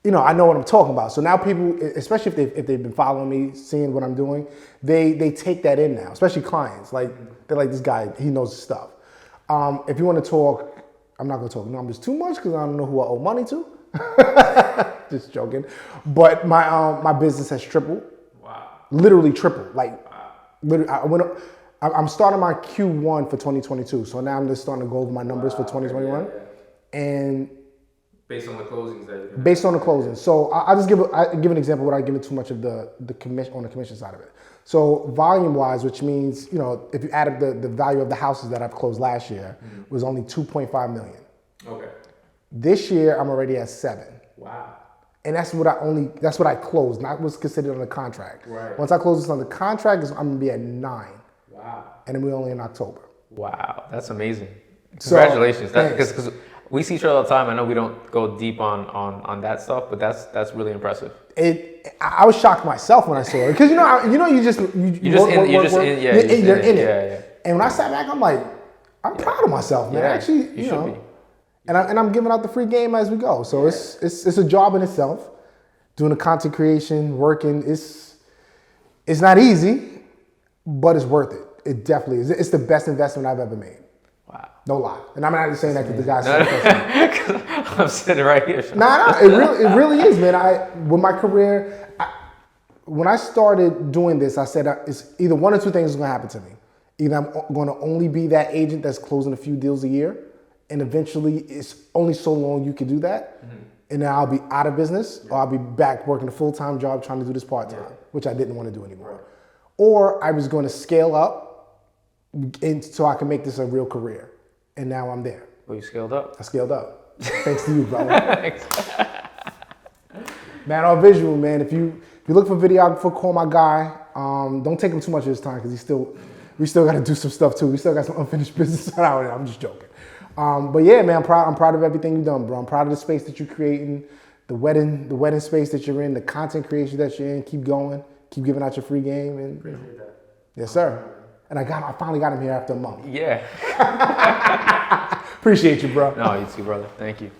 S2: I know what I'm talking about. So now people, especially if they've been following me, seeing what I'm doing, they take that in now, especially clients. Like, they're like, this guy, he knows his stuff. If you want to talk, I'm not going to talk numbers too much because I don't know who I owe money to. Just joking. But my business has tripled. Wow. Literally tripled. Like, literally, I'm starting my Q1 for 2022. So now I'm just starting to go over my numbers for 2021. And based on the closings that you're doing. Based on the closings. So I'll just give an example without giving too much of the commission on the commission side of it. So volume wise, which means, if you add up the value of the houses that I've closed last year, was only 2.5 million. Okay. This year I'm already at 7. Wow.
S1: And that's what I closed, not what's considered on the contract.
S2: Right.
S1: Once I close this on the contract, I'm gonna be at 9.
S2: Wow.
S1: And then we're only in October.
S2: Wow, that's amazing.
S1: So,
S2: Congratulations.
S1: thanks.
S2: Because we see each other all the time. I know we don't go deep on that stuff, but that's really impressive.
S1: I was shocked myself when I saw it because you're just in it.
S2: Yeah.
S1: And when I sat back, I'm like, I'm proud of myself, man.
S2: Yeah,
S1: Actually,
S2: you should be.
S1: And I'm giving out the free game as we go. So it's a job in itself. Doing the content creation, working, it's not easy, but it's worth it. It definitely is. It's the best investment I've ever made.
S2: Wow.
S1: No lie. And I'm not just saying that because the guy's
S2: I'm sitting right here.
S1: Nah, it really is, man. With my career, when I started doing this, I said it's either one or two things is going to happen to me. Either I'm going to only be that agent that's closing a few deals a year, and eventually it's only so long you can do that, and then I'll be out of business, or I'll be back working a full-time job trying to do this part-time, which I didn't want to do anymore. Or I was going to scale up so I can make this a real career, and now I'm there.
S2: Well, you scaled up.
S1: I scaled up. Thanks to you, brother. Man, our visual, man. If you look for videographer, call my guy. Don't take him too much of his time because we still got to do some stuff too. We still got some unfinished business out there. I'm just joking. But yeah, man, I'm proud of everything you've done, bro. I'm proud of the space that you're creating, the wedding space that you're in, the content creation that you're in. Keep going. Keep giving out your free game. And
S2: Appreciate that.
S1: Yes, sir. And I finally got him here after a month.
S2: Yeah.
S1: Appreciate you, bro.
S2: No, you too, brother. Thank you.